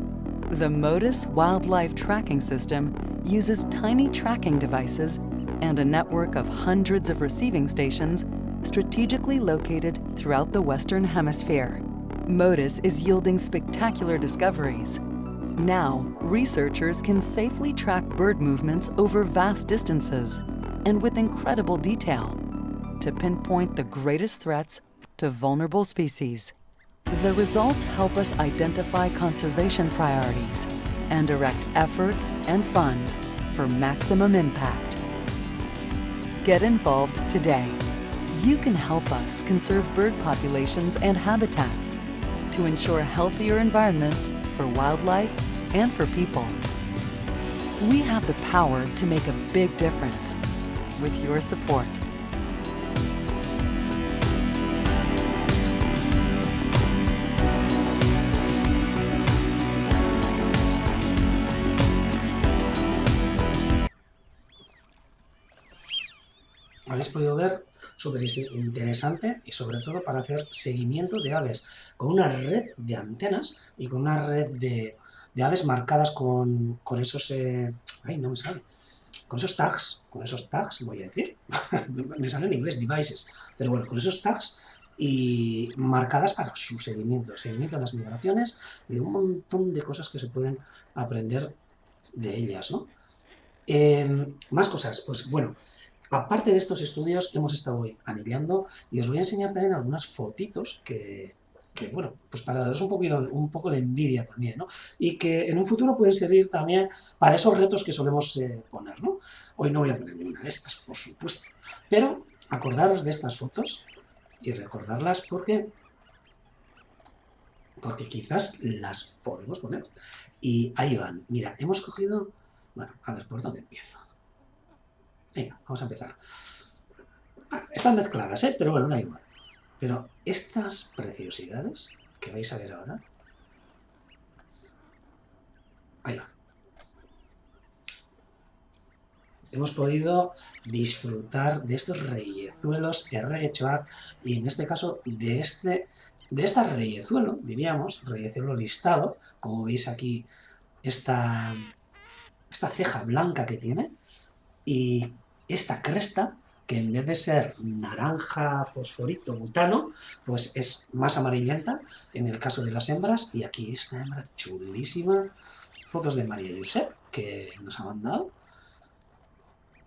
The MODIS Wildlife Tracking System uses tiny tracking devices and a network of hundreds of receiving stations strategically located throughout the Western Hemisphere. MODIS is yielding spectacular discoveries. Now, researchers can safely track bird movements over vast distances and with incredible detail to pinpoint the greatest threats to vulnerable species. The results help us identify conservation priorities and direct efforts and funds for maximum impact. Get involved today. You can help us conserve bird populations and habitats to ensure healthier environments for wildlife and for people. We have the power to make a big difference with your support. Habéis podido ver, súper interesante y sobre todo para hacer seguimiento de aves, con una red de antenas y con una red de aves marcadas con esos... ay, no me sale. Con esos tags, voy a decir, me sale en inglés, devices, pero bueno, con esos tags y marcadas para su seguimiento de las migraciones y de un montón de cosas que se pueden aprender de ellas, ¿no? Más cosas, pues bueno, aparte de estos estudios hemos estado hoy anillando y os voy a enseñar también algunas fotitos que bueno, pues para daros un poco de envidia también, ¿no? Y que en un futuro pueden servir también para esos retos que solemos poner, ¿no? Hoy no voy a poner ninguna de estas, por supuesto, pero acordaros de estas fotos y recordarlas porque quizás las podemos poner. Y ahí van, mira, hemos cogido... Bueno, a ver, ¿por dónde empiezo? Venga, vamos a empezar. Están mezcladas, ¿eh? Pero bueno, da igual. Pero estas preciosidades que vais a ver ahora... Ahí va. Hemos podido disfrutar de estos reyezuelos erregechoak y en este caso de esta reyezuelo, diríamos, reyezuelo listado, como veis aquí esta ceja blanca que tiene y esta cresta que en vez de ser naranja fosforito butano, pues es más amarillenta en el caso de las hembras. Y aquí esta hembra chulísima, fotos de María Josep que nos ha mandado.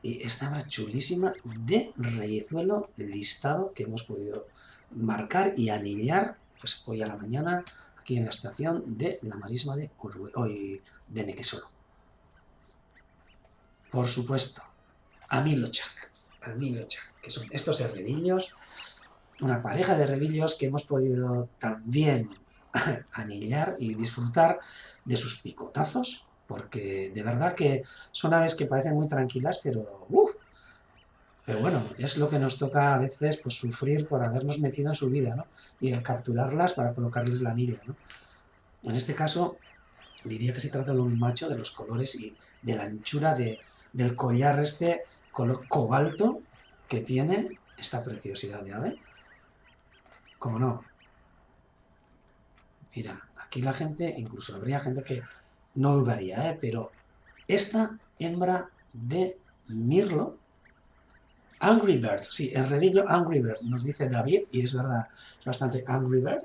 Y esta hembra chulísima de reyezuelo listado que hemos podido marcar y anillar pues hoy a la mañana aquí en la estación de la marisma de Nequesolo. Por supuesto, Amilochak, que son estos herrerillos, una pareja de herrerillos que hemos podido también anillar y disfrutar de sus picotazos, porque de verdad que son aves que parecen muy tranquilas, pero bueno, es lo que nos toca a veces pues sufrir por habernos metido en su vida, ¿no? Y el capturarlas para colocarles la anilla, ¿no? En este caso, diría que se trata de un macho de los colores y de la anchura del collar este color cobalto que tiene esta preciosidad de ave. ¿Cómo no? Mira, aquí la gente, incluso habría gente que no dudaría, pero esta hembra de mirlo Angry Bird, sí, herrerillo Angry Bird, nos dice David, y es verdad, es bastante Angry Bird.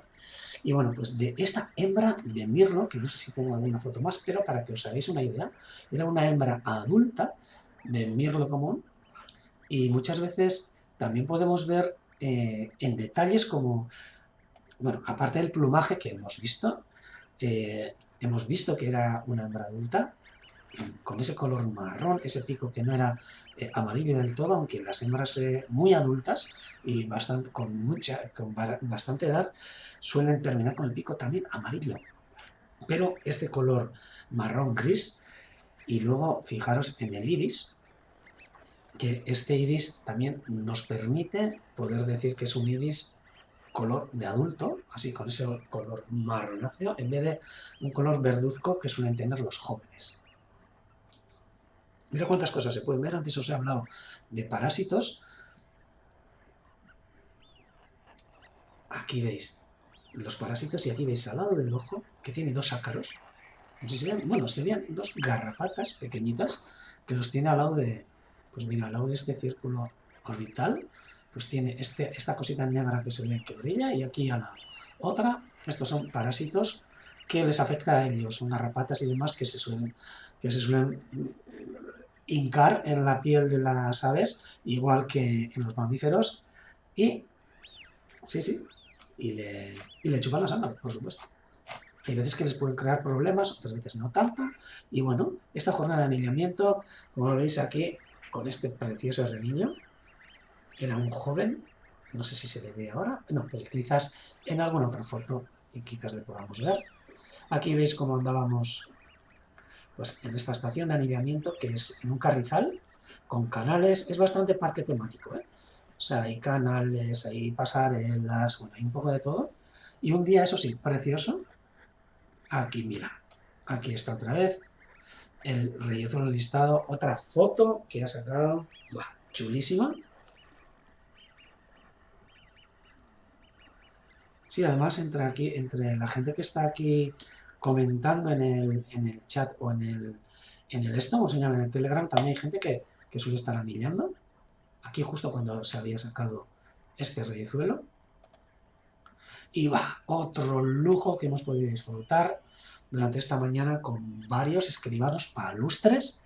Y bueno, pues de esta hembra de mirlo, que no sé si tengo alguna foto más, pero para que os hagáis una idea, era una hembra adulta de mirlo común, y muchas veces también podemos ver en detalles como, bueno, aparte del plumaje que hemos visto que era una hembra adulta, con ese color marrón, ese pico que no era amarillo del todo, aunque las hembras muy adultas y con bastante edad suelen terminar con el pico también amarillo. Pero este color marrón gris, y luego fijaros en el iris, que este iris también nos permite poder decir que es un iris color de adulto, así con ese color marronáceo, en vez de un color verduzco que suelen tener los jóvenes. Mira cuántas cosas se pueden ver. Antes os he hablado de parásitos. Aquí veis los parásitos y aquí veis al lado del ojo que tiene dos ácaros. No sé si serían, bueno, serían dos garrapatas pequeñitas que los tiene al lado de, pues mira, al lado de este círculo orbital, pues tiene esta cosita negra que se ve que brilla, y aquí a la otra, estos son parásitos que les afecta a ellos, son garrapatas y demás que se suelen hincar en la piel de las aves, igual que en los mamíferos, y le chupan la sangre, por supuesto. Hay veces que les pueden crear problemas, otras veces no tanto, y bueno, esta jornada de anillamiento, como veis aquí, con este precioso herrerillo, era un joven, no sé si se le ve ahora, no, pero quizás en alguna otra foto, y quizás le podamos ver. Aquí veis cómo andábamos pues en esta estación de anillamiento, que es en un carrizal, con canales, es bastante parque temático, ¿eh? O sea, hay canales, hay pasarelas, bueno, hay un poco de todo. Y un día, eso sí, precioso, aquí, mira, aquí está otra vez, el reyezuelo listado, otra foto que ha sacado, ¡buah!, chulísima. Sí, además entre la gente que está aquí comentando en el chat o en el ¿cómo se llama? En el Telegram, también hay gente que suele estar anillando. Aquí justo cuando se había sacado este reyezuelo. Y va, otro lujo que hemos podido disfrutar durante esta mañana con varios escribanos palustres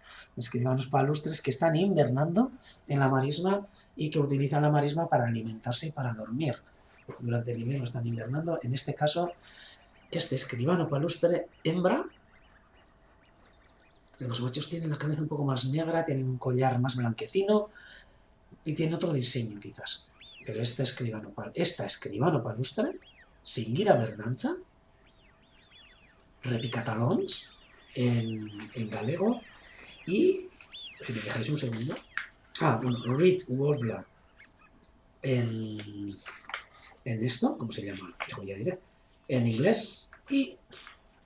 que están invernando en la marisma y que utilizan la marisma para alimentarse y para dormir. Durante el invierno están invernando. En este caso, este escribano palustre hembra, los machos tienen la cabeza un poco más negra, tienen un collar más blanquecino y tienen otro diseño quizás. Pero esta escribano palustre, Singira verdanza, repicatalons en galego, y, si me dejáis un segundo, bueno, Reed Warbler en esto, ¿cómo se llama? Ya diré, en inglés, y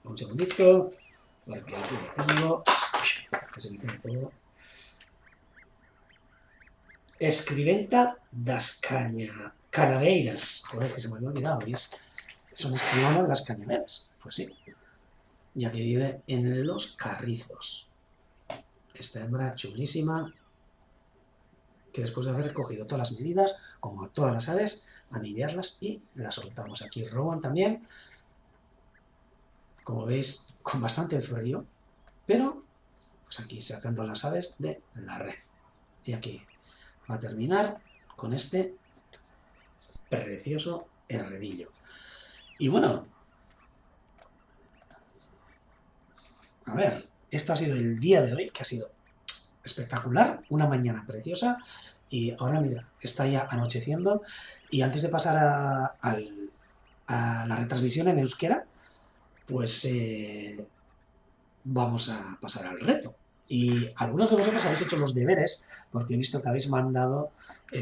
un segundito, porque aquí lo tengo, que se me queda todo. Escriventa das Canaveiras. Joder, que se me había olvidado. Son escribanos las cañaveras. Pues sí. Ya que vive en los Carrizos. Esta hembra chulísima, que después de haber recogido todas las medidas, como a todas las aves, anillarlas y las soltamos. Aquí roban también, como veis, con bastante frío, pero pues aquí sacando las aves de la red. Y aquí va a terminar con este precioso herrerillo. Y bueno, a ver, esto ha sido el día de hoy, que ha sido espectacular, una mañana preciosa, y ahora mira, está ya anocheciendo, y antes de pasar a la retransmisión en euskera, pues vamos a pasar al reto. Y algunos de vosotros habéis hecho los deberes, porque he visto que habéis mandado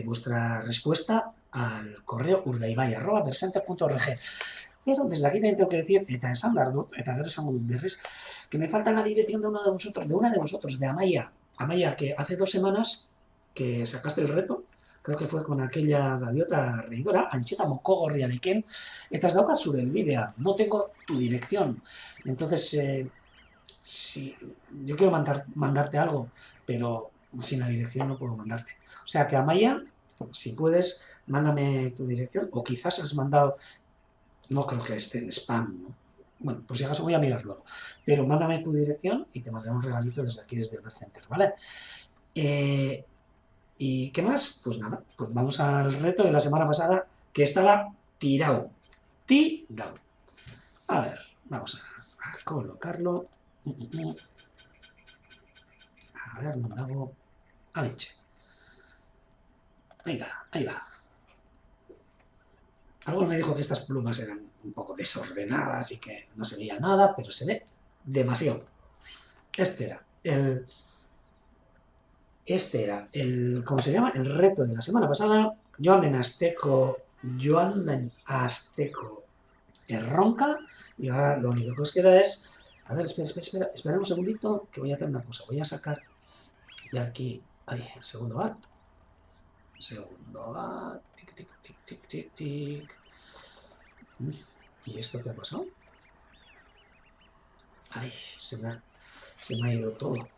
vuestra respuesta al correo urdaibai@versenter.org. Pero desde aquí también tengo que decir, eta esan behar dut, eta gero esango dut berriz, que me falta la dirección de una de vosotros, de Amaia. Amaia, que hace 2 semanas que sacaste el reto, creo que fue con aquella gaviota reidora, Ancheta Mokogorriarekin, eta ez daukat zure helbidea, no tengo tu dirección. Entonces, si yo quiero mandarte algo, pero sin la dirección no puedo mandarte. O sea que Amaya, si puedes, mándame tu dirección, o quizás has mandado, no creo que esté en spam, ¿no? Bueno, pues si acaso voy a mirar luego. Pero mándame tu dirección y te mandaré un regalito desde aquí, desde el Red Center, ¿vale? ¿Y qué más? Pues nada, pues vamos al reto de la semana pasada, que estaba tirado. Tirado. A ver, vamos a colocarlo. A ver, mandamos a leche. Venga, ahí va. Algo me dijo que estas plumas eran un poco desordenadas y que no se veía nada, pero se ve demasiado. Este era el, ¿cómo se llama? El reto de la semana pasada. Joan Azteco ronca, y ahora lo único que os queda es, a ver, espera un segundito, que voy a hacer una cosa. Voy a sacar de aquí, ay, segundo bat, tic, tic, tic, tic, tic, tic. ¿Y esto qué ha pasado? Ay, se me ha ido todo.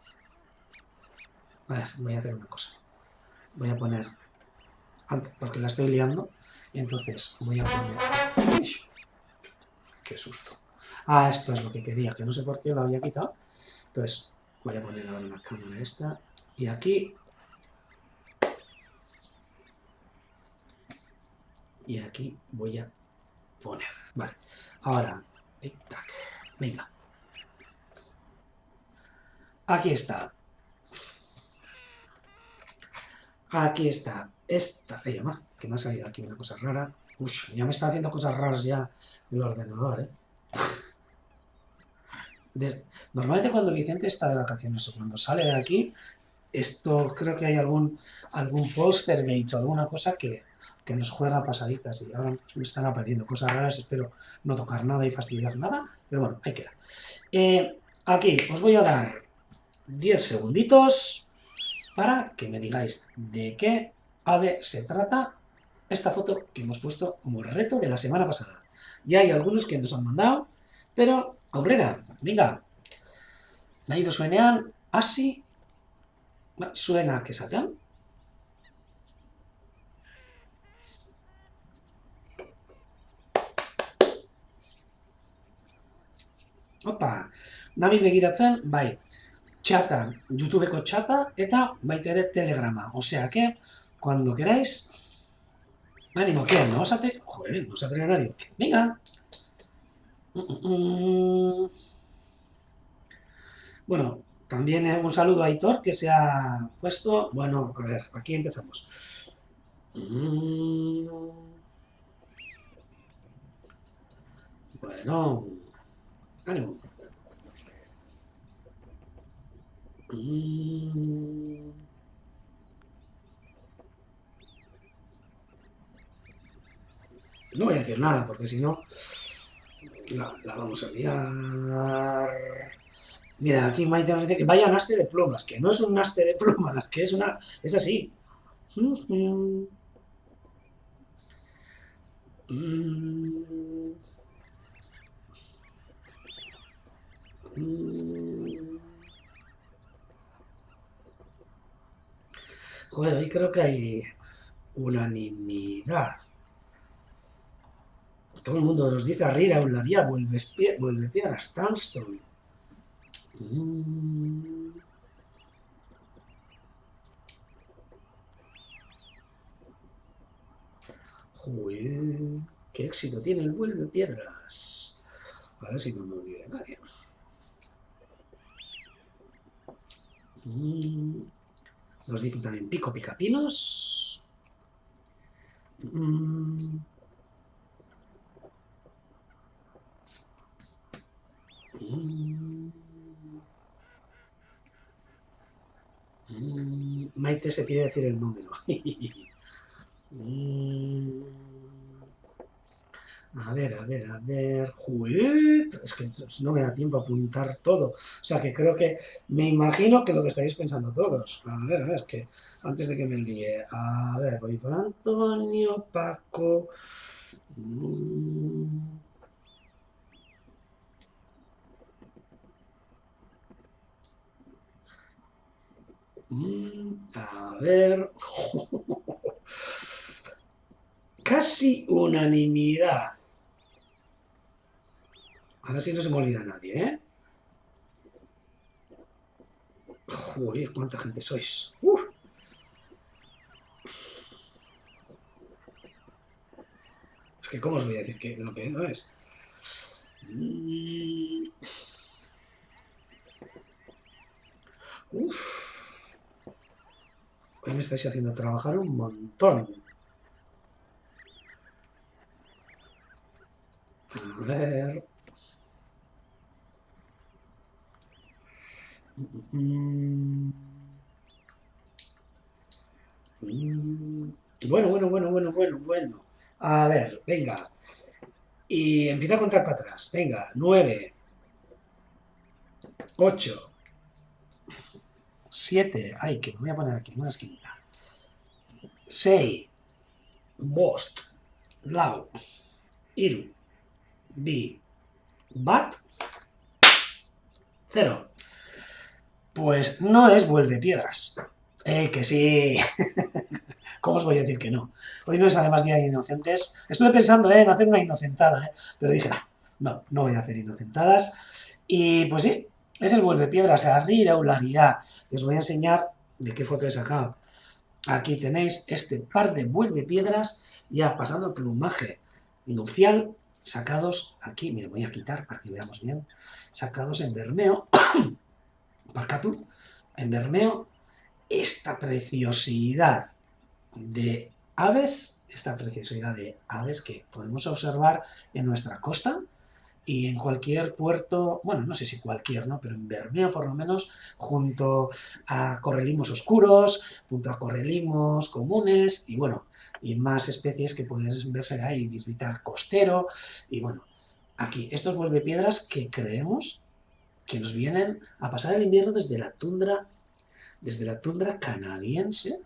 A ver, voy a hacer una cosa. Voy a poner, porque la estoy liando, y entonces voy a poner... Uy, qué susto. Ah, esto es lo que quería, que no sé por qué lo había quitado. Entonces, voy a poner ahora la cámara esta, y aquí... Y aquí voy a poner. Vale, ahora, tic-tac, venga. Aquí está. Aquí está. Esta, que me ha salido aquí una cosa rara. Uf, ya me está haciendo cosas raras ya el ordenador, ¿eh? Normalmente cuando Vicente está de vacaciones o cuando sale de aquí, esto creo que hay algún poltergeist o alguna cosa que nos juega pasaditas y ahora me están apareciendo cosas raras, espero no tocar nada y fastidiar nada, pero bueno, ahí queda. Aquí os voy a dar 10 segunditos para que me digáis de qué ave se trata esta foto que hemos puesto como reto de la semana pasada. Ya hay algunos que nos han mandado, pero Aurrera, venga, nahido zuenean, hasi, zuenak esaten. Opa, nabil begiratzen, bai, chata, YouTubeko chata, eta baita ere Telegrama. O sea que, cuando queráis, ánimo, que no os hace... Joder, no os hace nadie. Venga. Bueno, también un saludo a Aitor, que se ha puesto... Bueno, a ver, aquí empezamos. Bueno, ánimo. No voy a decir nada, porque si no, la vamos a liar. Mira, aquí Maite nos dice que vaya naste de plumas, que no es un naste de plumas, que es así. Joder, hoy creo que hay unanimidad. Todo el mundo nos dice Rira, Eulalia, vuelve piedra, Stanstone. Joder, qué éxito tiene el vuelve piedras. A ver si no me olvide nadie. Nos dicen también pico picapinos. Maite se pide decir el número. A ver. Joder, es que no me da tiempo a apuntar todo. O sea que creo que, me imagino que lo que estáis pensando todos. A ver, que antes de que me líe. A ver, voy por Antonio, Paco. A ver... Casi unanimidad. A ver si no se me olvida nadie, ¿eh? Joder, cuánta gente sois. Uf. Es que, ¿cómo os voy a decir que lo que no es? Uf. Hoy me estáis haciendo trabajar un montón. A ver... Bueno. A ver, venga. Y empieza a contar para atrás. Venga, 9, 8, 7. Ay, que me voy a poner aquí en una esquinita. 6, Bost, Lau, Iru, Bi, Bat, 0. Pues no es vuelve piedras. Que sí. ¿Cómo os voy a decir que no? Hoy no es además Día de Inocentes. Estuve pensando en hacer una inocentada, pero dije, no voy a hacer inocentadas. Y pues sí, es el vuelve piedras, la irregularidad. Os voy a enseñar de qué foto he sacado. Aquí tenéis este par de vuelve piedras ya pasando el plumaje nupcial, sacados aquí, mira, voy a quitar para que veamos bien, sacados en Bermeo, Parcatu, en Bermeo, esta preciosidad de aves, que podemos observar en nuestra costa y en cualquier puerto, bueno, no sé si cualquier, ¿no? Pero en Bermeo por lo menos, junto a correlimos oscuros, junto a correlimos comunes y bueno, y más especies que pueden verse ahí, bisbita costero y bueno, aquí estos vuelvepiedras que creemos que nos vienen a pasar el invierno desde la tundra canadiense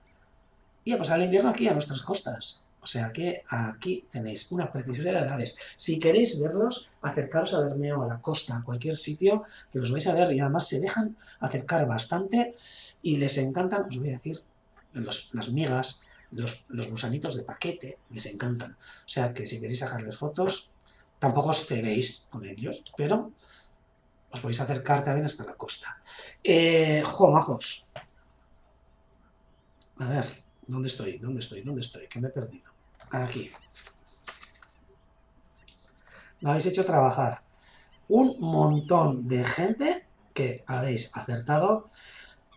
y a pasar el invierno aquí a nuestras costas. O sea que aquí tenéis una preciosidad de aves. Si queréis verlos, acercaros a Bermeo, a la costa, a cualquier sitio, que los vais a ver y además se dejan acercar bastante y les encantan, os voy a decir, las migas, los gusanitos de paquete, les encantan. O sea que si queréis sacarles fotos, tampoco os ceguéis con ellos, pero os podéis acercar también hasta la costa. Majos. A ver, ¿dónde estoy? Que me he perdido. Aquí. Me habéis hecho trabajar un montón de gente que habéis acertado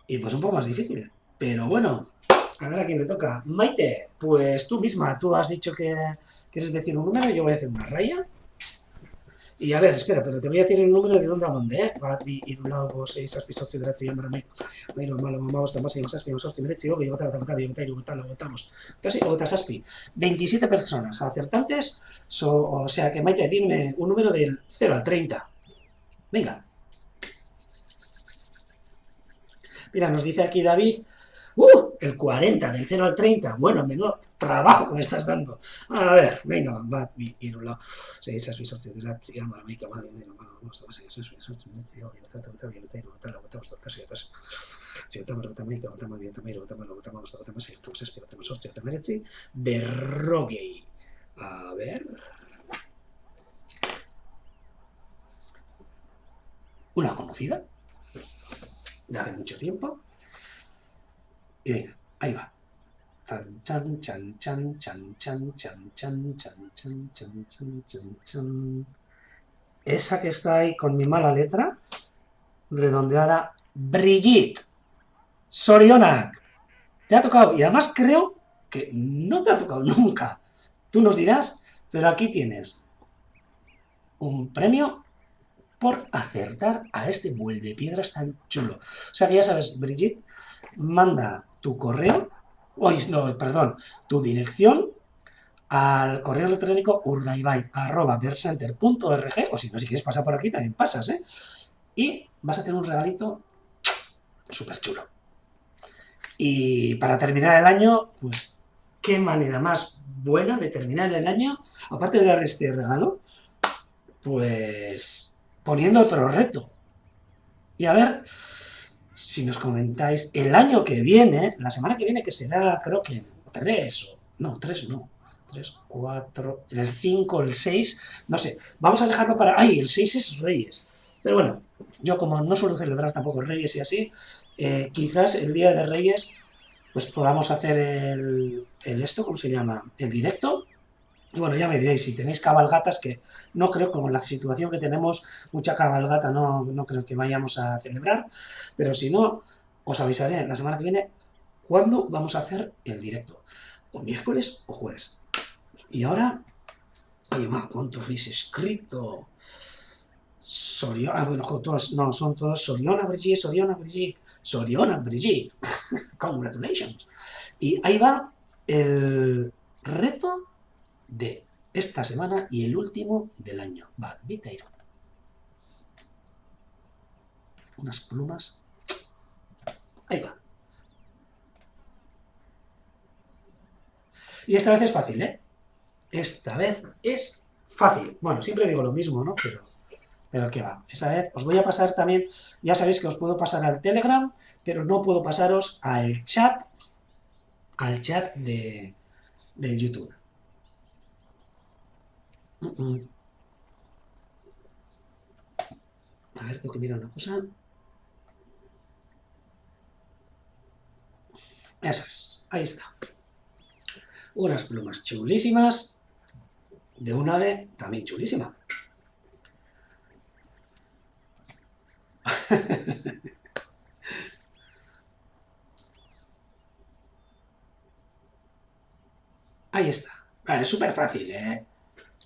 y pues un poco más difícil. Pero bueno, a ver a quién le toca. Maite, pues tú misma, tú has dicho que quieres decir un número y yo voy a hacer una raya. Y a ver, espera, pero te voy a decir el número de dónde a dónde, ¿eh? Batbi, Irulago, 6, Saspi, Sochi, Grazi, Yamaramek, Mairo, Malo, Mamamos, Tamasi, Saspi, Sochi, Meretzi, Obi, Votamos. Entonces, Saspi. 27 personas acertantes, o sea que Maite, dime un número del 0 al 30. Venga. Mira, nos dice aquí David... el 40, del 0 al 30. Bueno, menudo trabajo que me estás dando. A ver, venga, bat, mi, irula. 6, 6, 8, 10, 11, 12, 13, 14, 15, 16, 17, 18, 19, 20, 21, 22, 23, 24, 25, 26, 27, 28, 29, Berrogei. A ver. Una conocida. De hace mucho tiempo. Y venga, ahí va. Chan, chan, chan, chan, chan, chan, chan, chan, chan, chan, chan, chan, chan, chan. Esa que está ahí con mi mala letra, redondeada, Brigitte Sorionak. Te ha tocado, y además creo que no te ha tocado nunca. Tú nos dirás, pero aquí tienes un premio por acertar a este vuelvepiedras tan chulo. O sea que ya sabes, Brigitte, manda tu correo, tu dirección al correo electrónico urdaibai@bersenter.org, o si no, si quieres pasar por aquí también pasas, ¿eh? Y vas a tener un regalito súper chulo. Y para terminar el año, pues, qué manera más buena de terminar el año, aparte de dar este regalo, pues, poniendo otro reto. Y a ver si nos comentáis el año que viene, la semana que viene, que será, creo que 3 o... No, 3 no. 3, 4, el 5, el 6, no sé. Vamos a dejarlo para... ¡Ay! El 6 es Reyes. Pero bueno, yo como no suelo celebrar tampoco Reyes y así, quizás el día de Reyes pues podamos hacer el esto, ¿cómo se llama? El directo. Y bueno, ya me diréis, si tenéis cabalgatas, que no creo, como la situación que tenemos, mucha cabalgata no creo que vayamos a celebrar, pero si no, os avisaré la semana que viene cuándo vamos a hacer el directo, o miércoles o jueves. Y ahora, oye, ma, ¿cuánto habéis escrito? Soriona, bueno, todos, no, son todos Soriona Brigitte, Soriona Brigitte, Soriona Brigitte, congratulations. Y ahí va el reto de esta semana y el último del año. Va, Viteiro. Unas plumas. Ahí va. Y esta vez es fácil, ¿eh? Esta vez es fácil. Bueno, siempre digo lo mismo, ¿no? Pero qué va. Esta vez os voy a pasar también, ya sabéis que os puedo pasar al Telegram, pero no puedo pasaros al chat de YouTube. A ver, tengo que mirar una cosa. Eso es, ahí está. Unas plumas chulísimas de un ave también chulísima. Ahí está. Es súper fácil, ¿eh?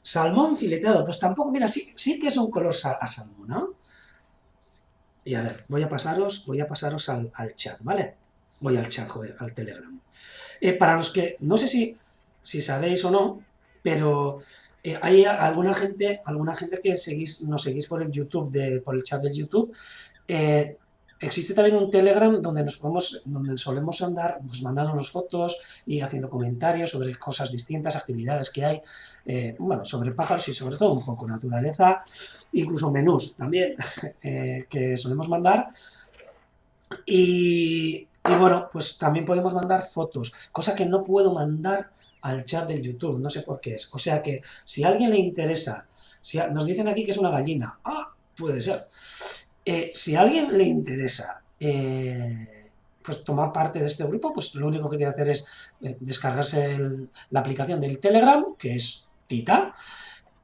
Salmón fileteado, pues tampoco, mira, sí que es un color a salmón, ¿no? Y a ver, voy a pasaros al chat, ¿vale? Voy al chat, joder, al Telegram. Para los que, no sé si sabéis o no, pero hay alguna gente que nos seguís por el YouTube, por el chat del YouTube. Existe también un Telegram donde solemos andar pues, mandándonos fotos y haciendo comentarios sobre cosas distintas, actividades que hay, bueno, sobre pájaros y sobre todo un poco naturaleza, incluso menús también que solemos mandar. Y bueno, pues también podemos mandar fotos, cosa que no puedo mandar al chat del YouTube, no sé por qué es. O sea que si a alguien le interesa, nos dicen aquí que es una gallina, puede ser. Si a alguien le interesa pues tomar parte de este grupo, pues lo único que tiene que hacer es descargarse la aplicación del Telegram, que es Tita,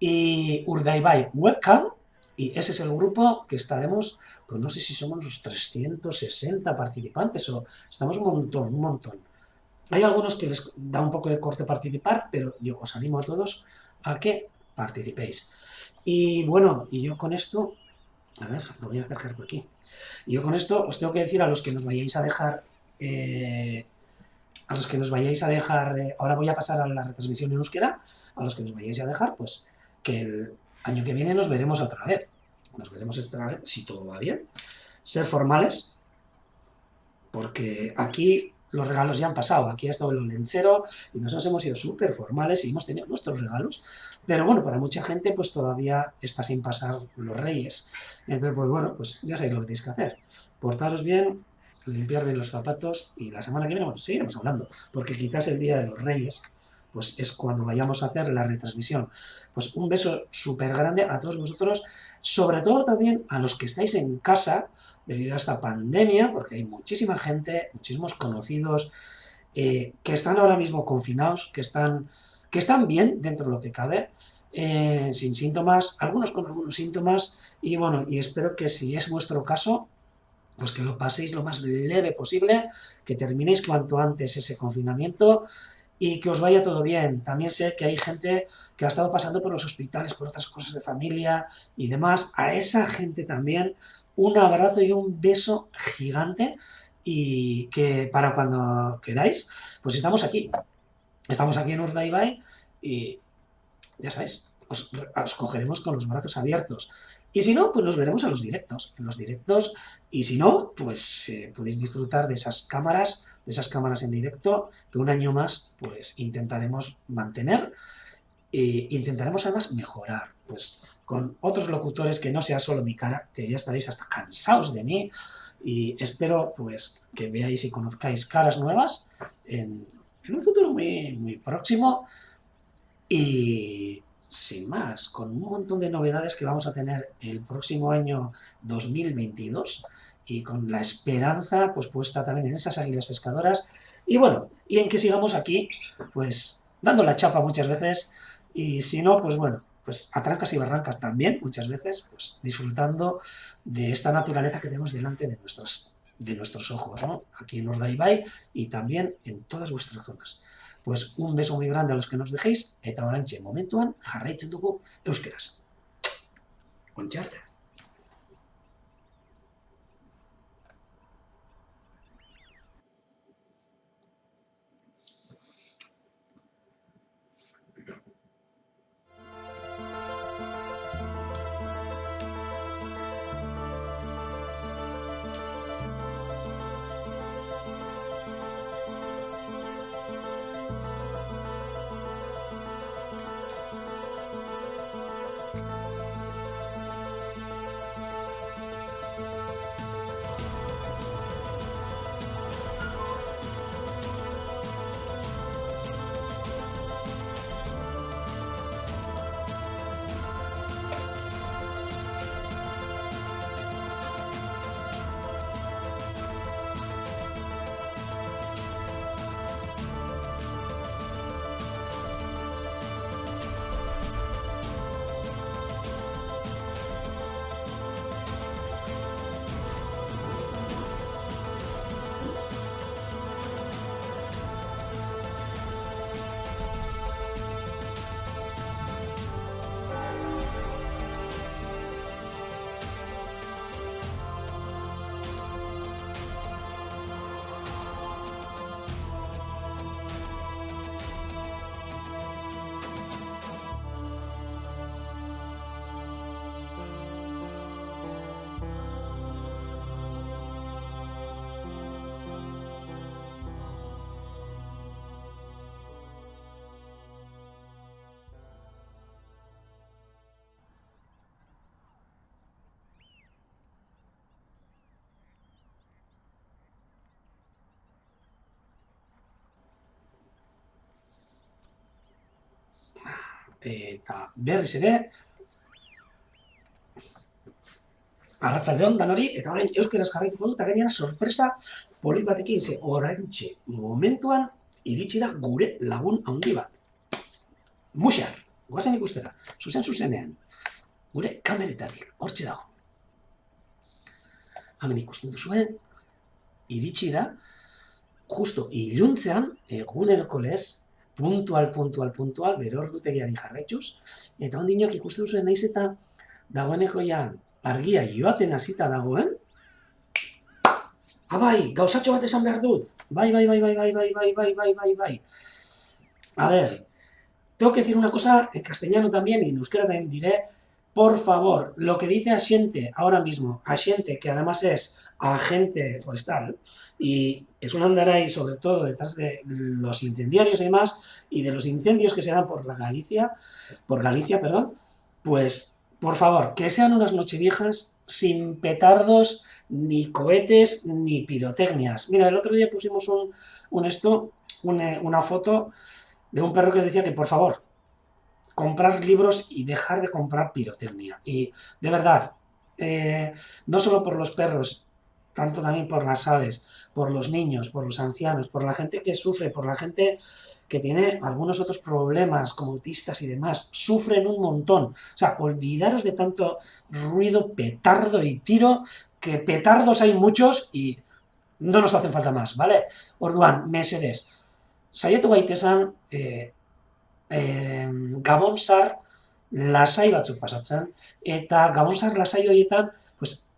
y Urdaibai Webcam, y ese es el grupo que estaremos, pues no sé si somos los 360 participantes, o estamos un montón. Hay algunos que les da un poco de corte participar, pero yo os animo a todos a que participéis. Y bueno, y yo con esto... A ver, lo voy a acercar por aquí. Y yo con esto os tengo que decir a los que nos vayáis a dejar... ahora voy a pasar a la retransmisión en euskera. A los que nos vayáis a dejar, pues que el año que viene nos veremos otra vez. Nos veremos otra vez, si todo va bien. Ser formales, porque aquí los regalos ya han pasado. Aquí ha estado el olenchero y nosotros hemos sido súper formales y hemos tenido nuestros regalos. Pero bueno, para mucha gente pues todavía está sin pasar los Reyes. Entonces, pues bueno, pues ya sabéis lo que tenéis que hacer. Portaros bien, limpiar bien los zapatos y la semana que viene, bueno, seguiremos hablando. Porque quizás el día de los Reyes, pues es cuando vayamos a hacer la retransmisión. Pues un beso súper grande a todos vosotros, sobre todo también a los que estáis en casa debido a esta pandemia, porque hay muchísima gente, muchísimos conocidos que están ahora mismo confinados, que están bien dentro de lo que cabe, sin síntomas, algunos con algunos síntomas, y bueno, y espero que si es vuestro caso, pues que lo paséis lo más leve posible, que terminéis cuanto antes ese confinamiento y que os vaya todo bien. También sé que hay gente que ha estado pasando por los hospitales, por otras cosas de familia y demás. A esa gente también un abrazo y un beso gigante y que para cuando queráis, pues estamos aquí. Estamos aquí en Urdaibai y ya sabéis, os cogeremos con los brazos abiertos. Y si no, pues nos veremos en los directos. Y si no, pues podéis disfrutar de esas cámaras en directo que un año más pues intentaremos mantener e intentaremos además mejorar. Pues con otros locutores que no sea solo mi cara, que ya estaréis hasta cansados de mí, y espero pues que veáis y conozcáis caras nuevas en un futuro muy, muy próximo, y sin más, con un montón de novedades que vamos a tener el próximo año 2022, y con la esperanza pues puesta también en esas águilas pescadoras, y bueno, y en que sigamos aquí pues dando la chapa muchas veces, y si no, pues bueno, pues a trancas y barrancas también muchas veces, pues disfrutando de esta naturaleza que tenemos delante de nuestros ojos, ¿no? Aquí en Urdaibai y también en todas vuestras zonas. Pues un beso muy grande a los que nos dejéis, eta orantxe momentuan jarraitzen dugu euskeraz. Ontxe arte. Eta berriz ere, arratsaldeon danori, eta orain euskeraz jarraituko dut, eta gainera sorpresa polit batekin, ze oraintxe momentuan iritsi da gure lagun handi bat. Muxar, goazen ikustera, zuzenean, gure kameretatik, hortxe dago. Hemen ikusten duzuen, iritsi da, justo iluntzean, eguneroko lez, puntual, bere ordutegiari jarraituz, eta ondinok ikusten duzuen naiz eta dagoeneko ja argia joaten hasita dagoen. Bai, gauzatxo bat esan behar dut. Bai. A ver, tengo que decir una cosa en castellano también y en euskera también diré, por favor, lo que dice Asiente ahora mismo, Asiente, que además es agente forestal y es un andaray sobre todo detrás de los incendiarios y demás, y de los incendios que se dan por Galicia, pues por favor, que sean unas nocheviejas sin petardos, ni cohetes, ni pirotecnias. Mira, el otro día pusimos una foto de un perro que decía que por favor, comprar libros y dejar de comprar pirotecnia. Y de verdad, no solo por los perros, tanto también por las aves, por los niños, por los ancianos, por la gente que sufre, por la gente que tiene algunos otros problemas como autistas y demás, sufren un montón. O sea, olvidaros de tanto ruido, petardo y tiro, que petardos hay muchos y no nos hacen falta más, ¿vale? Orduan, mesedez, saiatu gaitezen gabonsar lasai batzuk pasatzen, eta gabonsar lasai horietan, pues,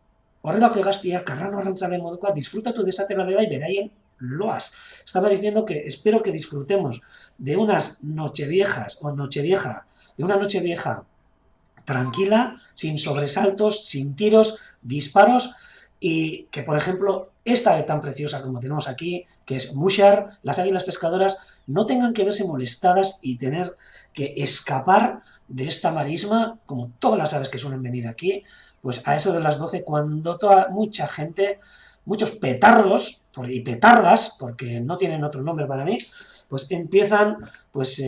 horrelako hegaztiak, karrano arrantzale modukoa, disfrutatu desatela bai beraien loaz. Estaba diciendo que espero que disfrutemos de unas nocheviejas, de una nochevieja tranquila, sin sobresaltos, sin tiros, disparos, y que, por ejemplo, esta ave tan preciosa como tenemos aquí, que es Muxar, las águilas pescadoras, no tengan que verse molestadas y tener que escapar de esta marisma, como todas las aves que suelen venir aquí, pues a eso de las 12, cuando mucha gente, muchos petardos y petardas, porque no tienen otro nombre para mí, pues empiezan pues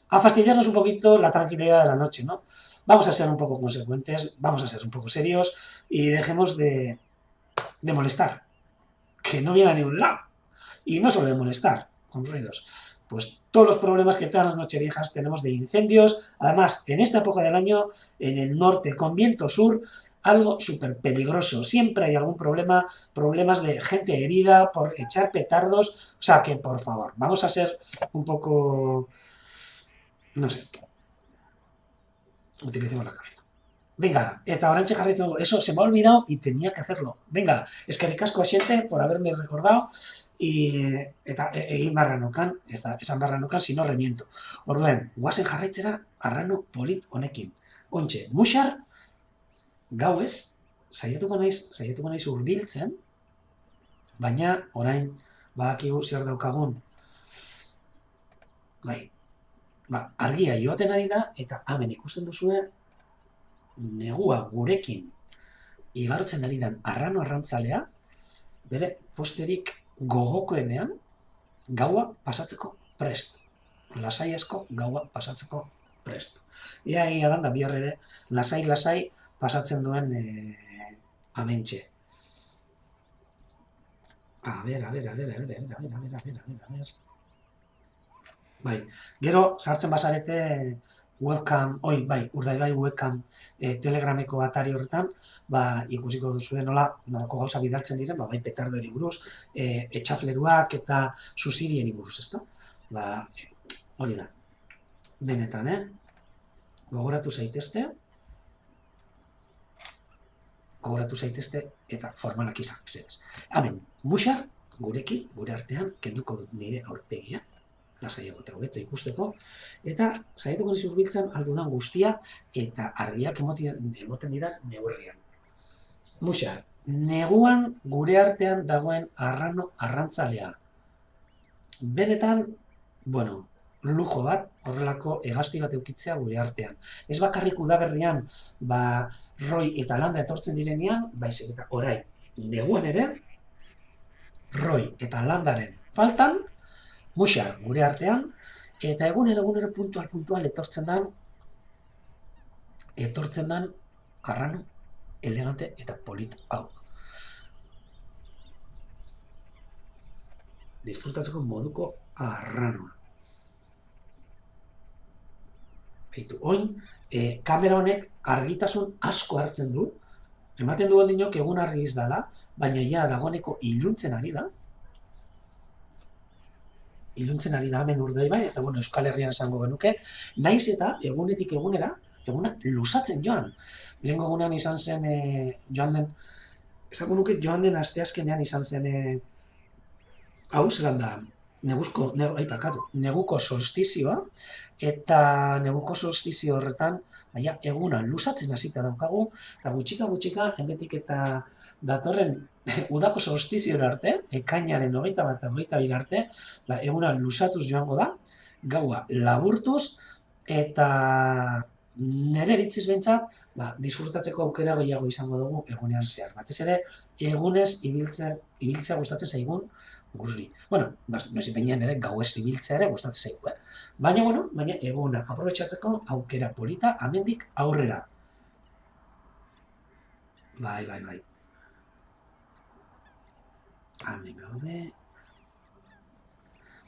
a fastidiarnos un poquito la tranquilidad de la noche, ¿no? Vamos a ser un poco consecuentes, vamos a ser un poco serios y dejemos de molestar, que no viene a ningún lado. Y no solo de molestar, con ruidos. Pues todos los problemas que todas las nocheviejas tenemos de incendios, además en esta época del año, en el norte con viento sur, algo súper peligroso. Siempre hay algún problema, problemas de gente herida por echar petardos. O sea que, por favor, vamos a ser un poco... no sé. Utilicemos la cabeza. Venga, eta orantxe jarraitzen dugu. Eso se me ha olvidado y tenía que hacerlo. Venga, eskerrik asko Xente por haberme recordado eta egin barra nokan, esan barra nokan, si no remiento. Orduen, guazen jarraitzera arrano polit honekin. Ontxe, muxar, gauez, saiatuko naiz hurbiltzen, baina orain badakigu zer daukagun. Bai, argia joaten ari da, eta hemen ikusten duzue, negua gurekin igarotzen ari den arrano arrantzalea, bere posterik gogokoenean gaua pasatzeko prest. Lasai asko gaua pasatzeko prest. Ia egia da bihar ere lasai pasatzen duen amentxe. A ver. Bai, gero sartzen bazarete webcam, urdaibai webcam telegrameko atari horretan, ikusiko duzuen nolako gauza bidaltzen diren, bai petardoeri buruz, etxafleruak eta susirieri buruz, ezta? Hori da. Benetan, gogoratu zaitezte eta formalak izan, zez. Hemen, muxar, gurekin, gure artean, kenduko dut nire aurpegia, lasaiago eta hobeto ikusteko, eta saiatuko nizu hurbiltzen aldudan guztia eta argiak emoten dira neguerrian. Muxar, neguan gure artean dagoen arrano arrantzalea. Benetan, lujo bat, horrelako hegazti bat eukitzea gure artean. Ez bakarrik udaberrian, roi eta landa etortzen direnean, baizik eta orain, neguan ere, roi eta landaren faltan, muxar gure artean, eta egunero puntual etortzen dan arrano elegante eta polit hau. Disfrutatzeko moduko arranoa. Beitu, oin, kamera honek argitasun asko hartzen du, ematen duen dinok egun argi izdala, baina ja dagoeneko iluntzen ari da, hemen Urdaibai, eta Euskal Herrian esango genuke, naiz eta egunetik egunera, eguna lusatzen joan. Lehenko egunean izan zen, joan den asteazkenean izan zen, hau zelan da, neguko solstizioa, eta neguko solstizio horretan, eguna lusatzen hasita daukagu, eta gutxika, enbetik eta datorren udako solstiziora arte, ekainaren 21 eta 22 arte, eguna lusatuz joango da, gaua laburtuz, eta nire eritziz behintzat, disfrutatzeko aukera gehiago izango dugu egunean zehar. Batez ere, egunez ibiltzea gustatzen zaigun guzri. Noiz ipeinean ere gauez ibiltzea ere gustatzen zaigu. Baina eguna aprobetxatzeko aukera polita amendik aurrera. Bai. Hemen gaude.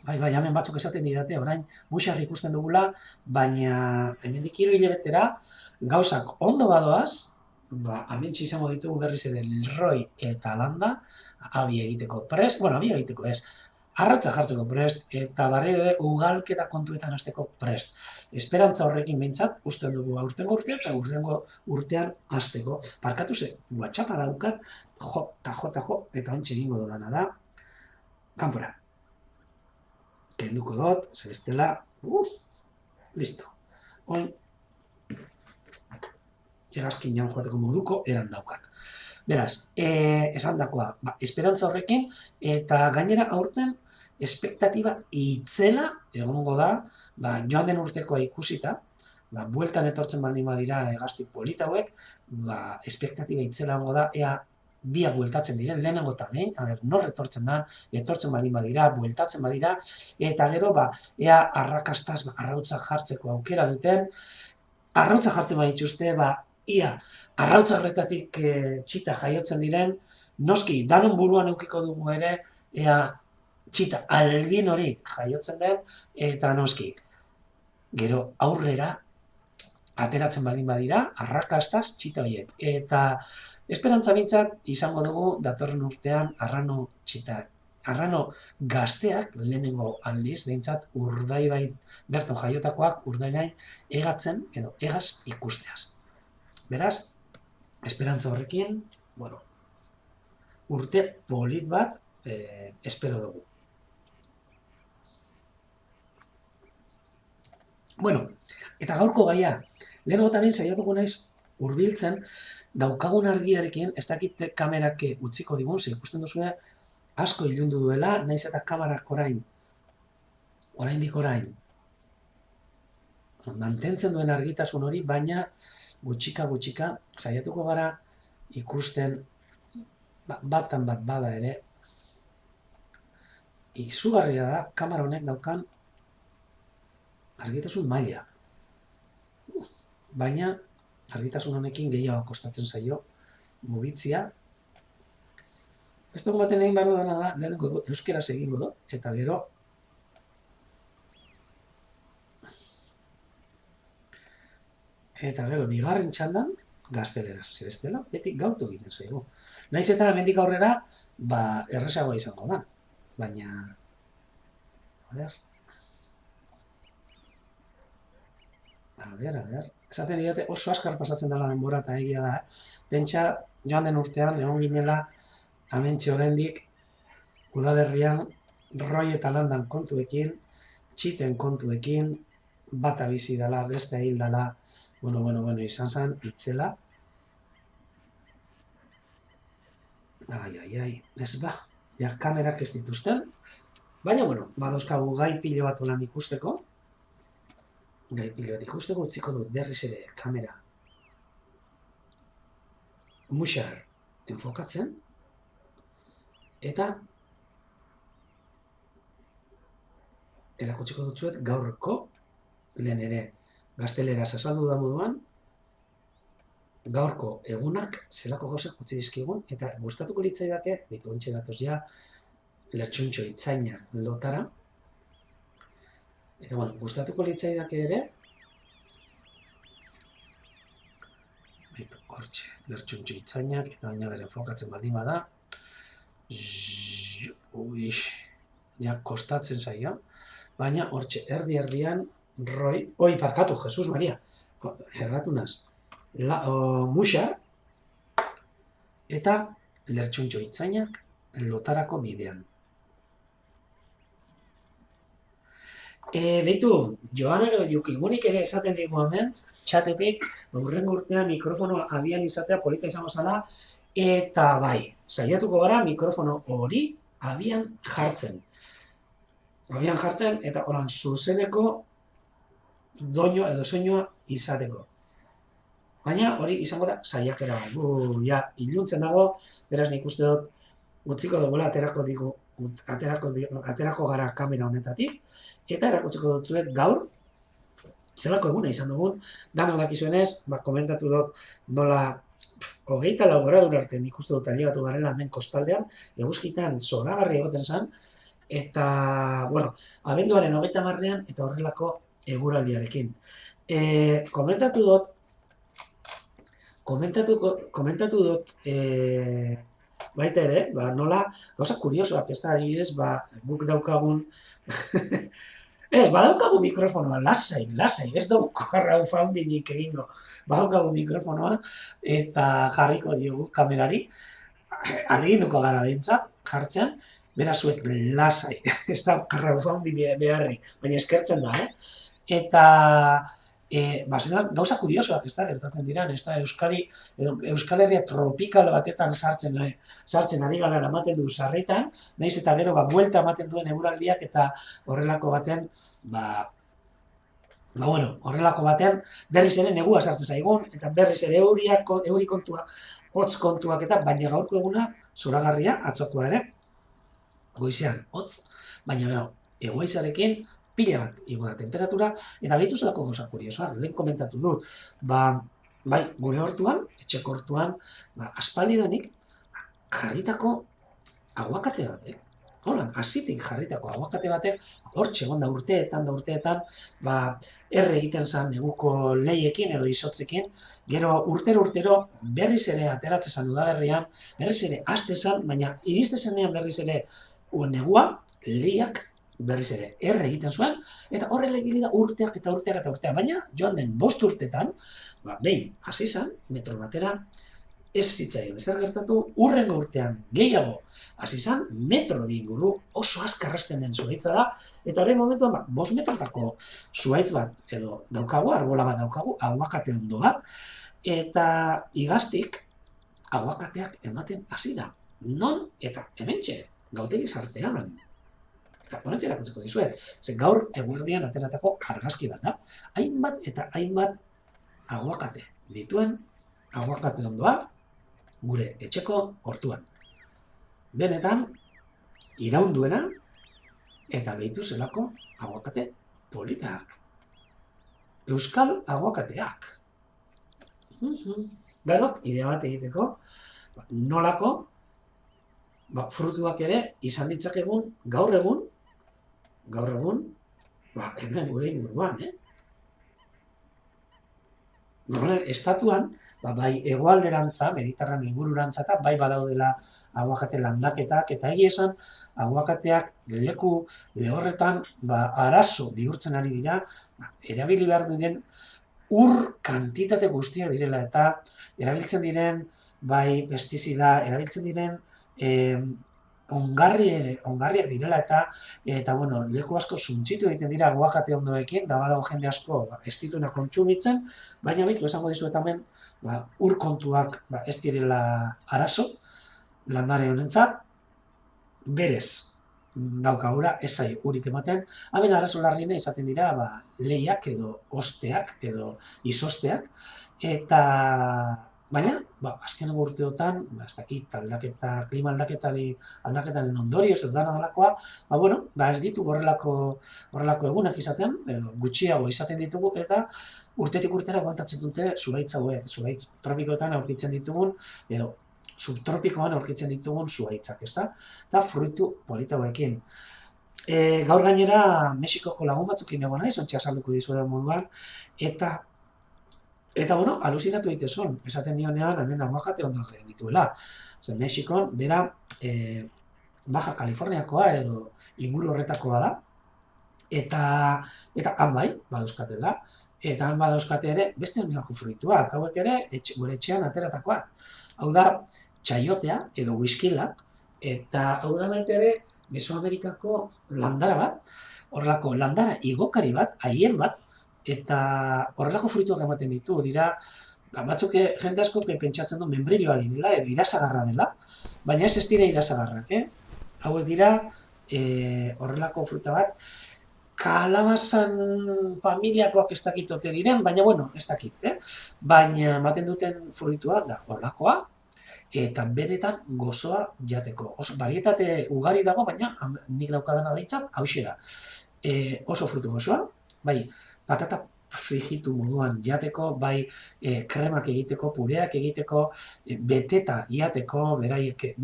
Bai, hemen batzuk esaten didate, orain muxar ikusten dugula, baina hemendik 3 hilabetera gauzak ondo badoaz, hementxe izango ditugu berriz ere Leroy eta Landa, abi egiteko prest, abi egiteko ez, arratza jartzeko prest, eta barri ugalketa kontuetan hasteko prest. Esperantza horrekin behintzat, usten dugu aurtengo urtean eta urtengo urtean hasteko. Parkatu ze, WhatsAppa daukat, jo, eta ontsi egingo dudana da, kanpora. Kenduko dut, zebestela, listo. Oin, egazkin joan joateko moduko eran daukat. Beraz, esan dakoa, esperantza horrekin, eta gainera aurten, espektatiba itzela egongo da, joan den urtekoa ikusita, bueltan etortzen baldin badira gazti polita hauek, espektatiba itzela egongo da, ea biak bueltatzen diren, lehenengo eta behin, nor etortzen da, etortzen baldin badira, bueltatzen badira, eta gero, ea arrakastaz arrautza jartzeko aukera duten, arrautza jartzen badituzte, ia arrautza horretatik txita jaiotzen diren, noski, danon buruan eukiko dugu ere, ea txita albin horik jaiotzen den, eta noski, gero aurrera, ateratzen baldin badira, arrakastaz txita horiek. Eta esperantza bintzat izango dugu datorren urtean arrano gazteak lehenengo aldiz, behintzat Urdaibain berton jaiotakoak Urdaibain egatzen edo egaz ikusteaz. Beraz, esperantza horrekin, urte polit bat espero dugu. Eta gaurko gaia, lehenago eta behin saiatuko naiz hurbiltzen daukagun argiarekin, ez dakit kamerak utziko digun, ze ikusten duzue asko ilundu duela, naiz eta kamerak oraindik orain mantentzen duen argitasun hori, baina gutxika saiatuko gara ikusten batan bat bada ere, izugarria da kamera honek daukan argitasun maila. Baina argitasun honekin gehiago kostatzen zaio mugitzia. Ez dugu baten egin behar dudana da, lehenengo euskeraz egingo du, eta gero bigarren txandan gazteleraz, zebestela, beti gautu egiten zaigu. Naiz eta hemendik aurrera, errezagoa izango da, baina a ber, esaten didate oso askar pasatzen dela denbora eta egia da, pentsa joan den urtean, egon ginela, amentxe oraindik udaberrian, roi eta landan kontuekin, txiten kontuekin, bata bizi dela, beste hil dela, izan zen, itzela. Ez kamerak ez dituzten, baina, badozkagu gai pilo bat lan ikusteko, utziko dut berriz ere kamera muxar enfokatzen, eta erakutsiko dutzuet gaurko, lehen ere gazteleraz azaldu da moduan, gaurko egunak zelako gauzak utzi dizkigun, eta gustatuko litzaidake, ontxe datoz ja, lertxuntxo itzaina lotara, eta gustatuko litzaidake ere, hortxe, lertxuntxo itzainak, eta baina bere enfokatzen baldin bada, ja kostatzen zaio, baina hortxe erdi-erdian, parkatu, Jesus Maria, erratu naz, muxar, eta lertxuntxo itzainak lotarako bidean. Beitu, Joanero Jukigunik ere esaten digu hemen, txatetik, hurrengo urtean mikrofono abian izatea polita izango zala, eta saiatuko gara mikrofono hori abian jartzen. Eta horan zuzeneko doinu edo soinua izateko. Baina hori izango da saiakera bat. Iluntzen dago, beraz nik uste dut utziko dugula aterako gara kamera honetatik, eta erakutsiko dutzuet gaur, zelako eguna izan dugun, dano dakizuenez, komentatu dut nola 24 gradura arte nik uste dut ailegatu garela hemen kostaldean, eguzkitan zoragarri egoten zen, eta, abenduaren 30ean eta horrelako eguraldiarekin. Komentatu dut, baita ere, nola, gauza kuriosoak, ez da, adibidez, guk daukagun, badaukagu mikrofonoa, lasai, ez dugu crowdfundingik egingo, badaukagu mikrofonoa, eta jarriko diogu kamerari, aleginduko gara behintzat, jartzen, berazuek lasai, ez da crowdfunding beharrik, baina eskertzen da, eta Zelan, gauza kuriosoak, ez da, gertatzen diran, ez da, Euskal Herria tropikal batetan sartzen ari gara ematen du sarritan, nahiz eta gero, buelta ematen duen eguraldiak eta horrelako baten, horrelako batean berriz ere negua sartzen zaigun, eta berriz ere euri kontuak, hotz kontuak eta, baina gaurko eguna zoragarria atzokoa ere, goizean hotz, baina egoizarekin pila bat igo da temperatura, eta behitu zelako gauza kuriosoa, lehen komentatu dut, bai, gure hortuan, etxeko hortuan, aspaldidanik jarritako aguakate batek, holan, azitik jarritako aguakate batek, hortxe egon da urteetan, erre egiten zen neguko leiekin edo izotzekin, gero urtero berriz ere ateratzen zen udaberrian, berriz ere haste zen, baina iriste zenean berriz ere negua, leiak, berriz ere erre egiten zuen, eta horrela ibili da urteak eta urteak, baina joan den 5 urtetan, behin hasi zen, metro batera, ez zitzaion ezer gertatu, hurrengo urtean gehiago hasi zen, metro bi inguru oso azkar hasten den zuhaitza da, eta horrein momentuan 5 metrotako zuhaitz bat edo daukagu, arbola bat daukagu, aguakate ondo bat, eta igaztik aguakateak ematen hasi da. Non eta hementxe, gautegi sartean. Eta honetxe erakutzeko dizuet, gaur eguerdian ateratako argazki bat da. Hainbat eta hainbat aguakate dituen aguakate ondoa gure etxeko hortuan. Benetan, iraunduena eta behitu zelako aguakate politak. Euskal aguakateak. Danok, idea bat egiteko, nolako frutuak ere izan ditzakegun gaur egun, hemen gure inguruan, estatuan, bai hegoalderantza, Mediterraneo ingururantza eta bai badaudela aguakate landaketak, eta egia esan aguakateak leku lehorretan arazo bihurtzen ari dira, erabili behar diren ur kantitate guztiak direla eta erabiltzen diren bai pestizida, erabiltzen diren ongarriak direla eta leku asko suntzitu egiten dira aguakate ondoekin, da badago jende asko ez dituna kontsumitzen, baina bitu esango dizuet hemen ur kontuak ez direla arazo, landare honentzat, berez daukagura ez zai urik ematen, hemen arazo larriena izaten dira lehiak edo osteak edo izosteak, eta baina, azkeneko urteotan, ez dakit, klima aldaketaren ondorioz ez da nadalakoa, ez ditu horrelako egunak izaten, gutxiago izaten ditugu, eta urtetik urtera aguantatzen dute zuhaitz hauek, zuhaitz tropikoetan aurkitzen ditugun, edo subtropikoan aurkitzen ditugun zuhaitzak, ez da? Eta fruitu polita hauekin. Gaur gainera, Mexikoko lagun batzukin egon naiz, ontsi azalduko dizuetan moduan, eta aluzinatu ditezun, esaten nionean, hemen aguakate ondo dituela. Mexikon, bera, Baja Kaliforniakoa edo inguru horretakoa da, eta han bai, badauzkatela, eta han badauzkate ere beste honelako fruituak, hauek ere, gure etxean ateratakoak. Hau da, txaiotea edo whiskila, eta hau da baita ere, Mesoamerikako landara bat, horrelako landara igokari bat, haien bat, eta horrelako fruituak ematen ditu, dira, batzuk jende asko pentsatzen du membrilioa direla, edo irasagarra dela, baina ez dira irasagarrak, hauek dira, horrelako fruta bat, kalabazan familiakoak ez dakitote diren, baina ez dakit, baina ematen duten fruitua da horrelakoa, eta benetan gozoa jateko. Varietate ugari dago, baina nik daukadana behintzat, hauxe da. Oso frutu gozoa, bai, patata frijitu moduan jateko, bai kremak egiteko, pureak egiteko, beteta jateko, beraiek,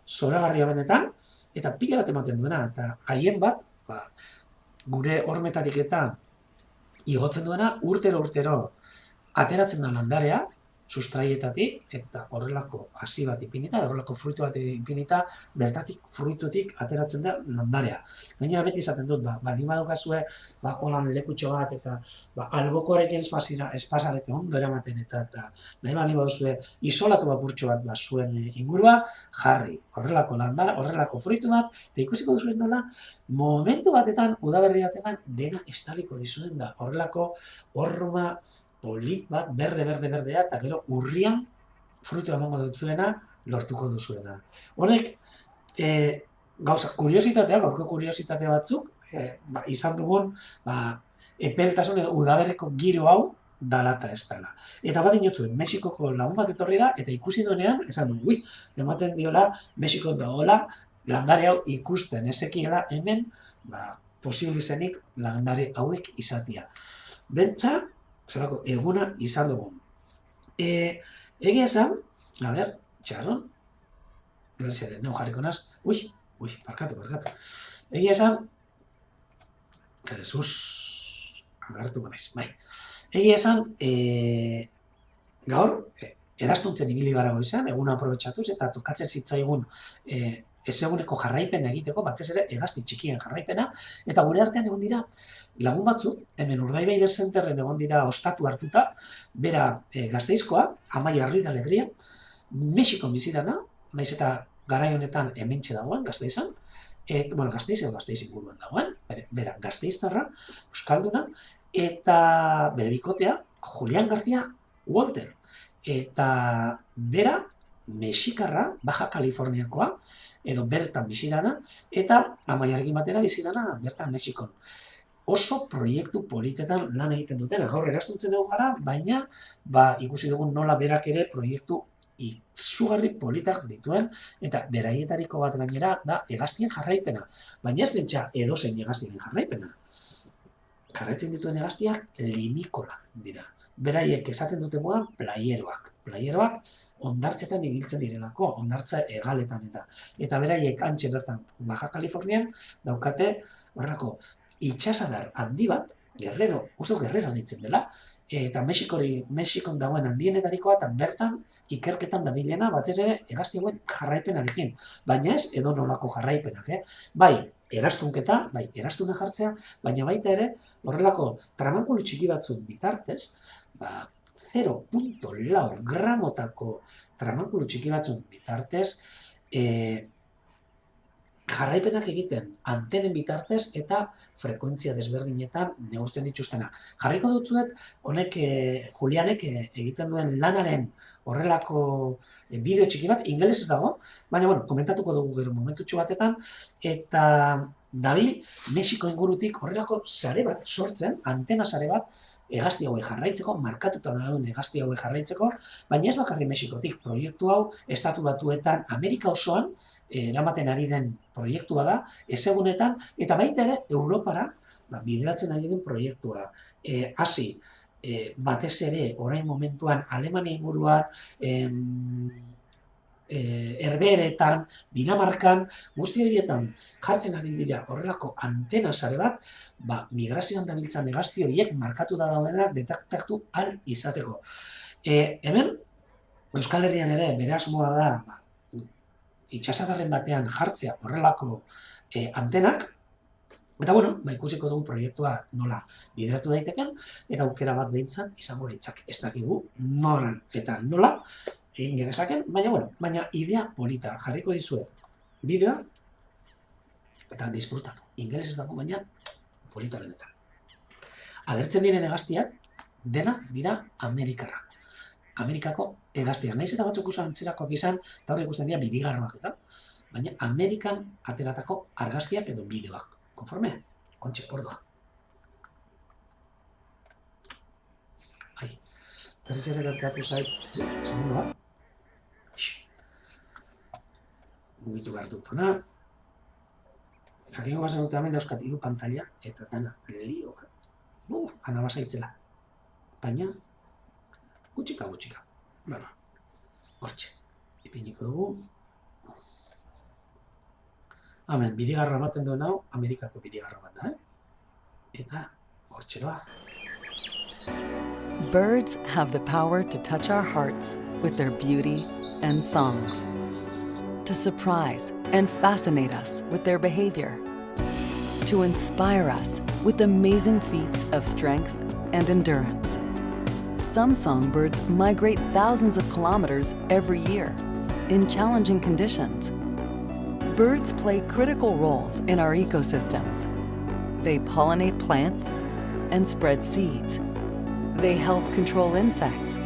zoragarria benetan, eta pila bat ematen duena, eta haien bat, gure hormetatik eta igotzen duena, urtero ateratzen da landarea, sustraietatik, eta horrelako hasi bat ipinita, horrelako fruitu bat ipinita, bertatik fruitutik ateratzen da landarea. Gainera beti izaten dut, baldin badukazue, holan lekutxo bat, eta albokorekin espasarete ondo eramaten, eta nahi baldin baduzue isolatu apurtxo bat zuen ingurua, jarri, horrelako landara, horrelako fruitu bat, eta ikusiko duzuen nola, momentu batetan, udaberri batetan, dena estaliko dizuen da, horrelako horma polit bat, berdea, eta gero urrian fruitu emango dutzuena, lortuko duzuena. Horrek, gauza, gaurko kuriositate batzuk, izan dugun, epeltasun edo udaberriko giro hau dalata ez dela. Eta bat inotzuen, Mexikoko lagun bat etorri da, eta ikusi duenean, esan du, ematen diola, Mexikon dagoela, landare hau ikusten ezekiela hemen, posibilizenik landare hauek izatia. Bentsa, zelako, eguna izan dugun. Egia esan, txarron, berzere, neu jarriko naz, parkatu. Egia esan, Jesus, agartuko naiz, bai. Egia esan, gaur, erastuntzen ibili gara goizan, eguna aprobetxatuz, eta tokatzen zitzaigun ezeguneko jarraipena egiteko, batez ere, hegazti txikien jarraipena, eta gure artean egon dira, lagun batzu, hemen Urdaibai Berzenterren egon dira ostatu hartuta, bera Gasteizkoa, Amaia Ruiz de Alegria, Mexikon bizidana, naiz eta garai honetan hementxe dagoen, Gasteizan, Gasteiz edo Gasteiz inguruan dagoen, bera Gasteiztarra, Euskalduna, eta bere bikotea, Julian García Walter, eta bera, Mexikarra, Baja Kaliforniakoa, edo bertan bizidana, eta Amaiarekin batera bizidana bertan Mexikon. Oso proiektu politetan lan egiten duten, gaur erastuntzen dugu gara, baina ikusi dugun nola berak ere proiektu izugarri politak dituen, eta beraietariko bat gainera da hegaztien jarraipena. Baina ez pentsa edozein hegaztien jarraipena. Jarraitzen dituen hegaztiak limikolak dira. Beraiek esaten dute modan playeroak. Playeroak ondartzetan ibiltzen direlako, ondartza hegaletan eta beraiek antxe bertan Baja Kalifornian daukate horrelako itxasadar handi bat, Guerrero ditzen dela, eta Mexikon dagoen handienetarikoa, eta bertan ikerketan dabilena batez ere hegazti hauen jarraipenarekin. Baina ez edo nolako jarraipenak, Bai, erastunketa, bai, erastuna jartzea, baina baita ere horrelako tramankulu txiki batzuk bitartez, 0.4 gramotako tramankulu txiki batzuk bitartez, jarraipenak egiten antenen bitartez eta frekuentzia desberdinetan neurtzen dituztena. Jarriko dutzuet, honek Julianek egiten duen lanaren horrelako bideo txiki bat, ingelesez dago, baina, komentatuko dugu gero momentutxo batetan, eta dabil Mexiko ingurutik horrelako sare bat sortzen, antena sare bat, hegazti hauek jarraitzeko, markatuta dagoen hegazti hauek jarraitzeko, baina ez bakarri Mexikotik proiektu hau, Estatu Batuetan, Amerika osoan, eramaten ari den proiektua da, ezegunetan, eta baita ere, Europara, bideratzen ari den proiektua. Hasi, batez ere, orain momentuan, Alemania inguruan, Herbeheretan, Dinamarkan, guzti horietan jartzen ari dira horrelako antena sare bat, migrazioan dabiltzan hegazti horiek markatu da daudenak detektatu ahal izateko. Hemen, Euskal Herrian ere, bere asmoa da, itxasadarren batean jartzea horrelako antenak, eta ikusiko dugu proiektua nola bideratu daiteken, eta aukera bat behintzat izango litzak ez dakigu noran eta nola egin genezaken, baina idea polita jarriko dizuet bideoa, eta disfrutatu. Ingeles ez dago, baina polita benetan. Agertzen diren hegaztiak, denak dira Amerikarrak. Amerikako hegaztiak. Naiz eta batzuk antzerakoak izan, eta hor ikusten dira birigarroak eta, baina Amerikan ateratako argazkiak edo bideoak. Konforme? Ontxe, ordoa. Berriz ere gertatu zait, segundo bat. Mugitu behar dut hona. Jakingo bazen dute hemen dauzkat hiru pantalla, eta dana lio bat. Anabasaitzela. Baina, gutxika. Hortxe, ipiniko dugu. Hemen, birigarra ematen duen hau, Amerikako birigarra bat da, Eta, hortxe doa. Birds have the power to touch our hearts with their beauty and songs, to surprise and fascinate us with their behavior, to inspire us with amazing feats of strength and endurance. Some songbirds migrate thousands of kilometers every year in challenging conditions. Birds play critical roles in our ecosystems. They pollinate plants and spread seeds. They help control insects.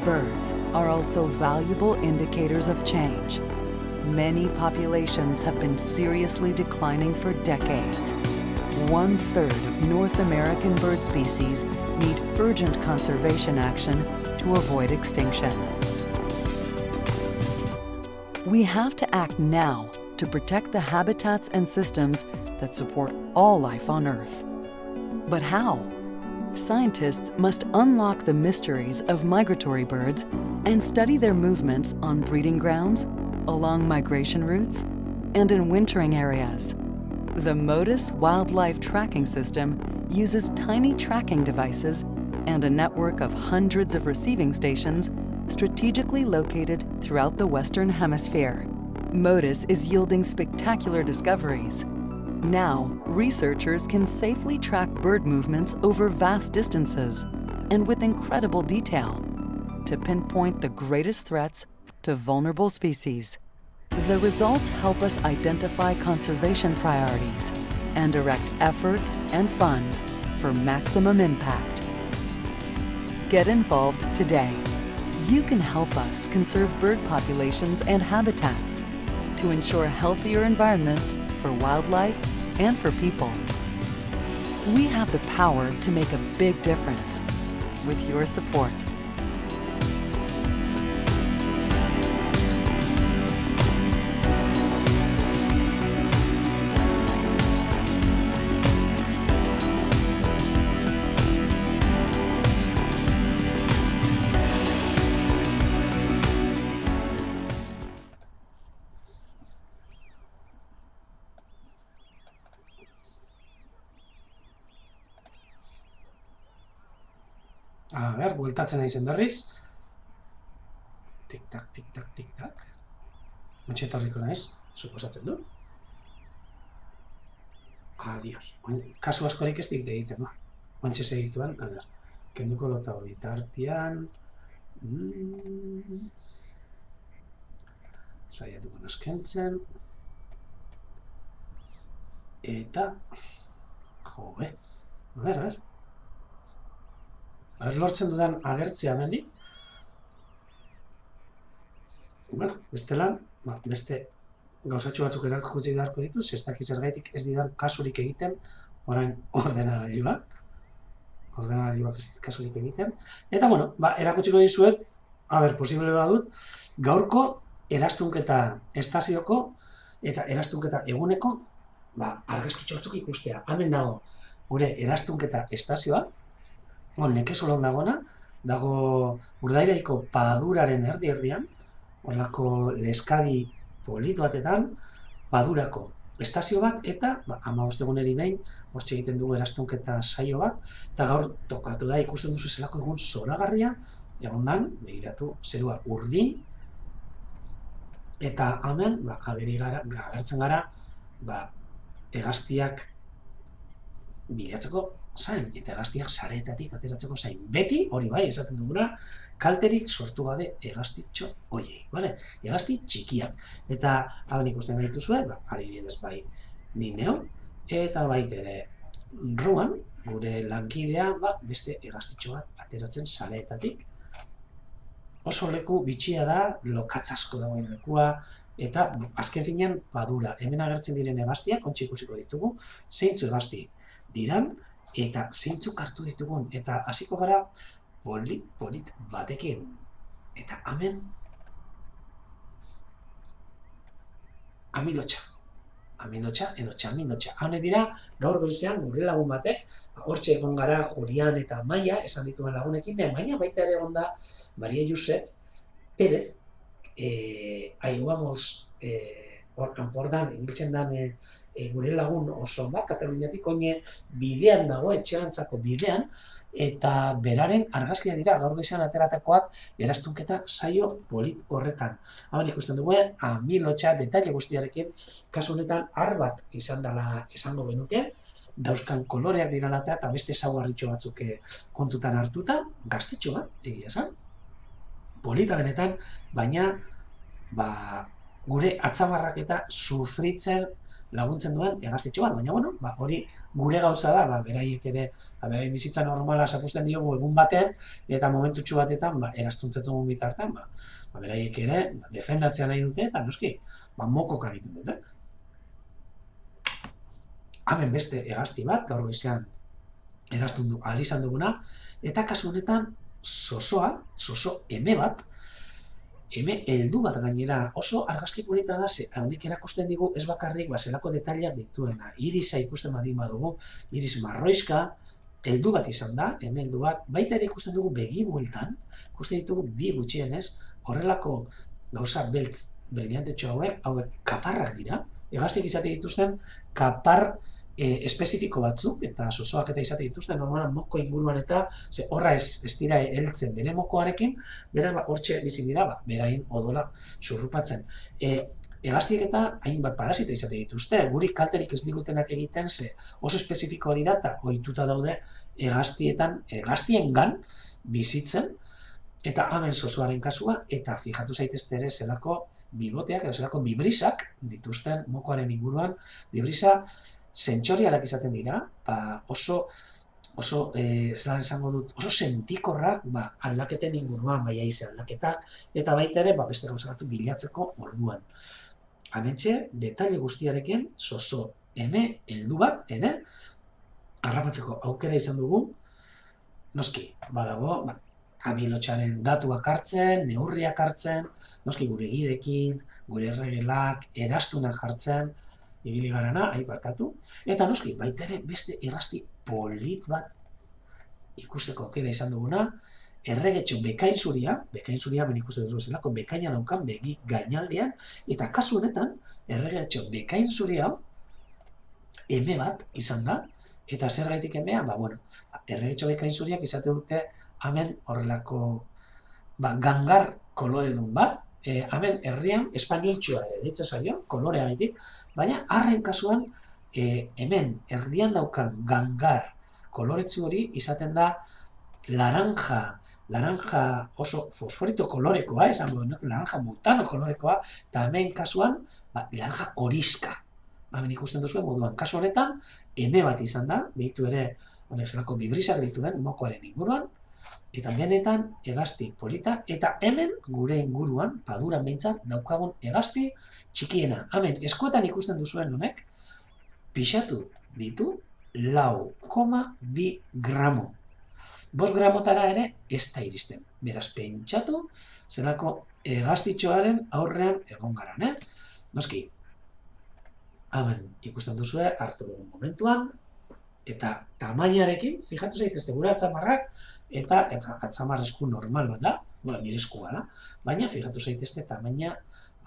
Birds are also valuable indicators of change. Many populations have been seriously declining for decades. 1/3 of North American bird species need urgent conservation action to avoid extinction. We have to act now to protect the habitats and systems that support all life on Earth. But how? Scientists must unlock the mysteries of migratory birds and study their movements on breeding grounds, along migration routes, and in wintering areas. The MODIS Wildlife Tracking System uses tiny tracking devices and a network of hundreds of receiving stations strategically located throughout the Western Hemisphere. MODIS is yielding spectacular discoveries. Now, researchers can safely track bird movements over vast distances and with incredible detail to pinpoint the greatest threats to vulnerable species. The results help us identify conservation priorities and direct efforts and funds for maximum impact. Get involved today. You can help us conserve bird populations and habitats to ensure healthier environments for wildlife and for people. We have the power to make a big difference with your support. A ber, bueltatzen naizen berriz. Tik-tak, tik-tak, tik-tak. Ontxe etorriko naiz, suposatzen dut. Adios. Kasu askorik ez dikte egiten, ba. Ontxe segituan, a ber, kenduko dota hori tartian. Saiatuko naskentzen. Eta... Jobe. A ber. Lortzen dudan agertzea hemendik. Bueno, bestelan, beste gauzatxo batzuk erakutsi beharko ditu, ez dakit zergaitik ez didan kasurik egiten, orain ordenagailuak ez kasurik egiten. Eta, bueno, erakutsiko dizuet, posible badut, gaurko eraztunketa estazioko eta eraztunketa eguneko argazkitxo batzuk ikustea. Hemen dago gure eraztunketa estazioa, nekesolon dagona, dago Urdaibaiko Paduraren erdi-erdian, horrelako leskadi polit batetan, Padurako estazio bat, eta 15 eguneri behin, hortxe egiten dugu eraztunketa saio bat, eta gaur tokatu da ikusten duzu zelako egun zoragarria, egondan, begiratu, zerua urdin, eta hemen, agertzen gara, hegaztiak bilatzeko zain, eta hegaztiak sareetatik ateratzeko zain. Beti, hori bai, esaten duguna, kalterik sortu gabe hegaztitxo hoiei, bale? Hegazti txikiak. Eta, haben ikusten behitu zuen, adibidez bai ni neo, eta baitere Ruan, gure lankidea, beste hegaztitxo bat ateratzen sareetatik. Oso leku bitxia da, lokatzasko dagoen lekua, eta azken finean Padura. Hemen agertzen diren hegaztiak, ontsi ikusiko ditugu, zeintzu hegazti diran, eta zeintzuk hartu ditugun, eta hasiko gara polit batekin. Eta hemen amilotxa edo txamilotxa. Hane dira, gaur goizean gure lagun batek, hortxe egon gara Julian eta Maia, esan dituen lagunekin, baina baita ere egon da Maria Josep Pérez, Aiguamos hor, kanpordan, ibiltzen dan gure lagun oso bat, Kataluniatik oine bidean dago, etxerantzako bidean, eta beraren argazkia dira, gaur goizean ateratakoak, eraztunketa saio polit horretan. Haban ikusten dugu, amilotxa detaile guztiarekin, kasu honetan har bat izan dela esango genuke, dauzkan koloreak dirala eta beste ezaugarritxo batzuk kontutan hartuta, gaztetxo bat, egia esan, polita benetan, baina gure atzamarrak eta sufritzen laguntzen duen egaztetxo bat, baina bueno, hori gure gauza da, beraiek ere, beraien bizitza normala zapusten diogu egun batean, eta momentutxu batetan, eraztuntzetu bitartan, beraiek ere, defendatzea nahi dute, eta noski, mokoka egiten dute. Hemen beste egazti bat, gaur goizean eraztundu ahal izan duguna, eta kasu honetan soso eme bat, eme heldu bat gainera, oso argazki polita da, honek erakusten digu ez bakarrik zelako detaileak dituena, irisa ikusten badin badugu, iris marroizka, heldu bat izan da, eme heldu bat, baita ere ikusten dugu begi bueltan, ikusten ditugu bi gutxienez, horrelako gauza beltz brillantetxo hauek kaparrak dira, egaztik izate dituzten kapar espezifiko batzuk, eta sosoak eta izate dituzten, normalan moko inguruan eta horra ez dira heltzen bere mokoarekin, beraz hortxe bizi dira, berain odola surrupatzen. Egaztiek eta hainbat parasita izate dituzte, guri kalterik ez digutenak egiten oso espezifikoa dira eta ohituta daude egaztiengan bizitzen, eta hemen sosoaren kasua, eta fijatu zaitezte ere zelako biboteak, edo zelako bibrisak dituzten mokoaren inguruan, bibrisa sentsorialak izaten dira, oso zelan esango dut, oso sentikorrak aldaketen inguruan, bai haize aldaketak, eta baita ere beste gauza batzuk bilatzeko orduan. Hementxe, detaile guztiarekin, soso eme heldu bat ere, harrapatzeko aukera izan dugu, noski, badago, amilotxaren datuak hartzen, neurriak hartzen, noski gure gidekin, gure erregelak, erastunak jartzen, ibili garana, barkatu, eta noski, baita ere beste egazti polit bat ikusteko aukera izan duguna, erregetxo bekain zuria ben ikusten duzu zelako, bekaina daukan begi gainaldean, eta kasu honetan, erregetxo bekain zuria eme bat izan da, eta zer gaitik emea, erregetxo bekain zuriak izate dute hemen horrelako gangar koloredun bat, hemen herrian espainoltxoa ere ditza zaio, kolorea gaitik, baina harren kasuan hemen erdian daukan gangar koloretsu hori izaten da laranja oso fosforito kolorekoa, esango laranja mutano kolorekoa, eta hemen kasuan laranja horiska. Hemen ikusten duzuen moduan, kasu honetan, eme bat izan da, behitu ere, honek zelako bibrisak dituen mokoaren inguruan, eta benetan egazti polita, eta hemen gure inguruan, paduran behintzat, daukagun egazti txikiena. Hemen, eskuetan ikusten duzuen honek, pixatu ditu 4,2 gramo. 5 gramotara ere ez da iristen. Beraz, pentsatu, zelako egaztitxoaren aurrean egon garan, Noski, hemen ikusten duzue, hartu dugun momentuan, eta tamainarekin, fijatu zaitezte gure atzamarrak, eta atzamar esku normal bat da, nire eskua da, baina fijatu zaitezte tamaina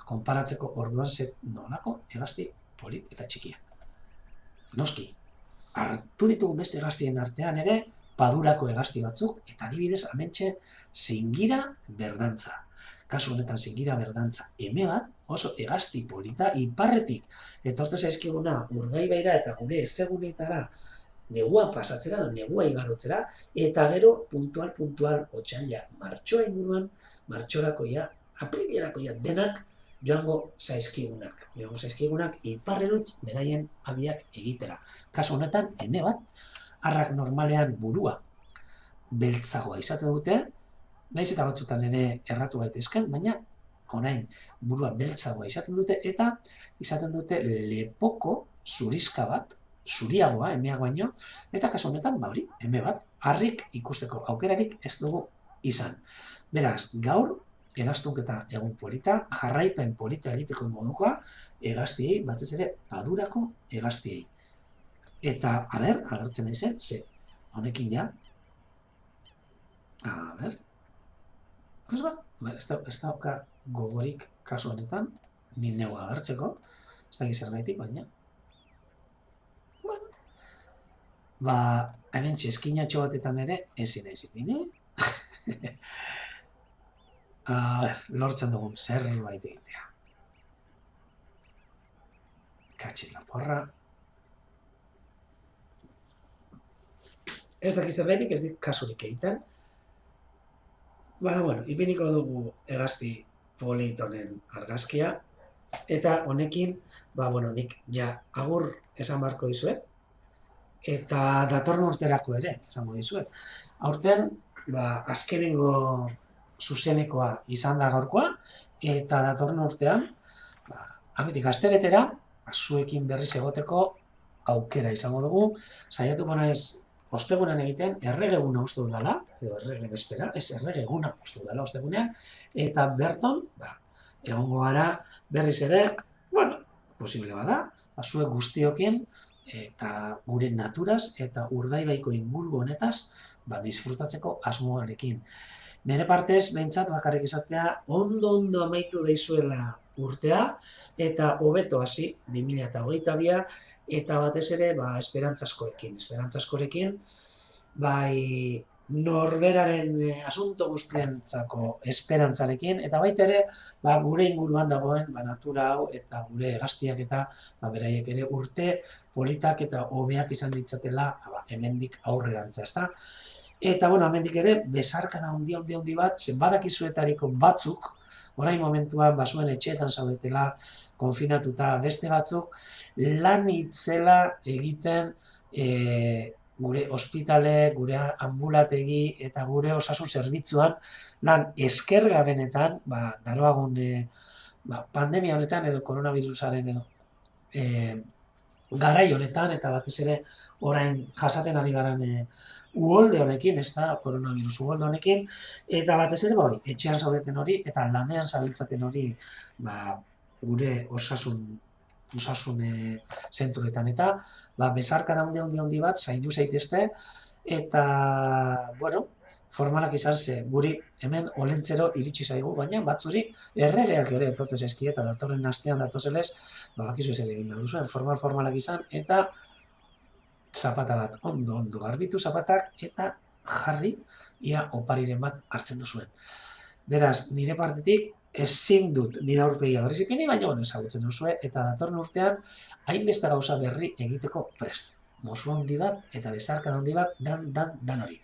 konparatzeko orduan nolako egazti polit eta txikia. Noski, hartu ditugu beste egaztien artean ere, padurako egazti batzuk, eta adibidez hementxe zingira berdantza. Kasu honetan zingira berdantza eme bat, oso egazti polita, iparretik, eta orte zaizkiguna Urdaibaira eta gure ezegunetara negua pasatzera, negua igarotzera, eta gero puntual otxaila martxoa inguruan, martxorakoia, aprilierakoia denak joango zaizkigunak iparrerutz beraien abiak egitera. Kasu honetan, eme bat, harrak normalean burua beltzagoa izaten dute, nahiz eta batzutan ere erratu gaitezken, baina orain burua beltzagoa izaten dute, eta izaten dute lepoko zurizka bat, zuriagoa, emeak baino, eta kasu honetan, eme bat, harrik ikusteko aukerarik ez dugu izan. Beraz, gaur, eraztunketa egun polita, jarraipen polita egiteko modukoa, egaztiei, batez ere, padurako egaztiei. Eta, agertzen nahi zen, honekin ja, ez dauka gogorik kasu honetan, ni neu agertzeko, ez dakit zergaitik, baina. Bueno. Hemen txeskinatxo batetan ere, ezin dine. Lortzen dugun zerbait egitea. Katxin la porra. Ez dakit zerbaitik, ez dit kasurik egiten. Bueno, ipiniko dugu hegazti politonen argazkia. Eta honekin, nik ja agur esan barko dizuet. Eta datorren urterako ere, esango dizuet. Aurten, azkenengo zuzenekoa izan da gaurkoa, eta datorren urtean, ametik astebetera, zuekin berriz egoteko aukera izango dugu. Saiatuko naiz ostegunean egiten, erregeguna uste dudala, edo errege bezpera, ez erregeguna uste dudala ostegunean, eta berton, egongo gara berriz ere, posible bada, zuek guztiokin, eta gure naturaz, eta Urdaibaiko inguru honetaz, disfrutatzeko asmoarekin. Nire partez, behintzat, bakarrik izatea, ondo amaitu daizuela urtea, eta hobeto hasi 2022, eta batez ere, esperantzaskorekin, bai norberaren asunto guztientzako esperantzarekin, eta baita ere, gure inguruan dagoen natura hau, eta gure hegaztiak eta beraiek ere urte politak eta hobeak izan ditzatela hemendik aurrerantza, ezta? Eta, hemendik ere, besarkada handi bat, zenbadakizuetariko batzuk, orain momentuan basuen etxeetan zaudetela, konfinatuta beste batzuk, lan itzela egiten gure ospitale, gure ambulategi eta gure osasun zerbitzuan, lan eskerga benetan, daroagun pandemia honetan edo koronavirusaren edo garai honetan, eta batez ere orain jasaten ari garan uholde honekin, ez da, koronavirus uholde honekin, eta batez ere, etxean zaudeten hori, eta lanean zabiltzaten hori, gure osasun zenturetan, eta besarkada handi bat, zaindu zaitezte, eta, formalak izan ze, guri hemen olentzero iritsi zaigu, baina batzuri erregeak ere etortzez eski, eta datorren astean datozelez, bakizu ez ere egin behar duzuen, formalak izan, eta zapata bat, ondo garbitu zapatak, eta jarri, ia opariren bat hartzen duzuen. Beraz, nire partetik, ezin dut nire aurpegia berriz ipini, baina ezagutzen duzue, eta datorren urtean, hainbeste gauza berri egiteko prest. Mozu handi bat, eta besarka handi bat, dan hori.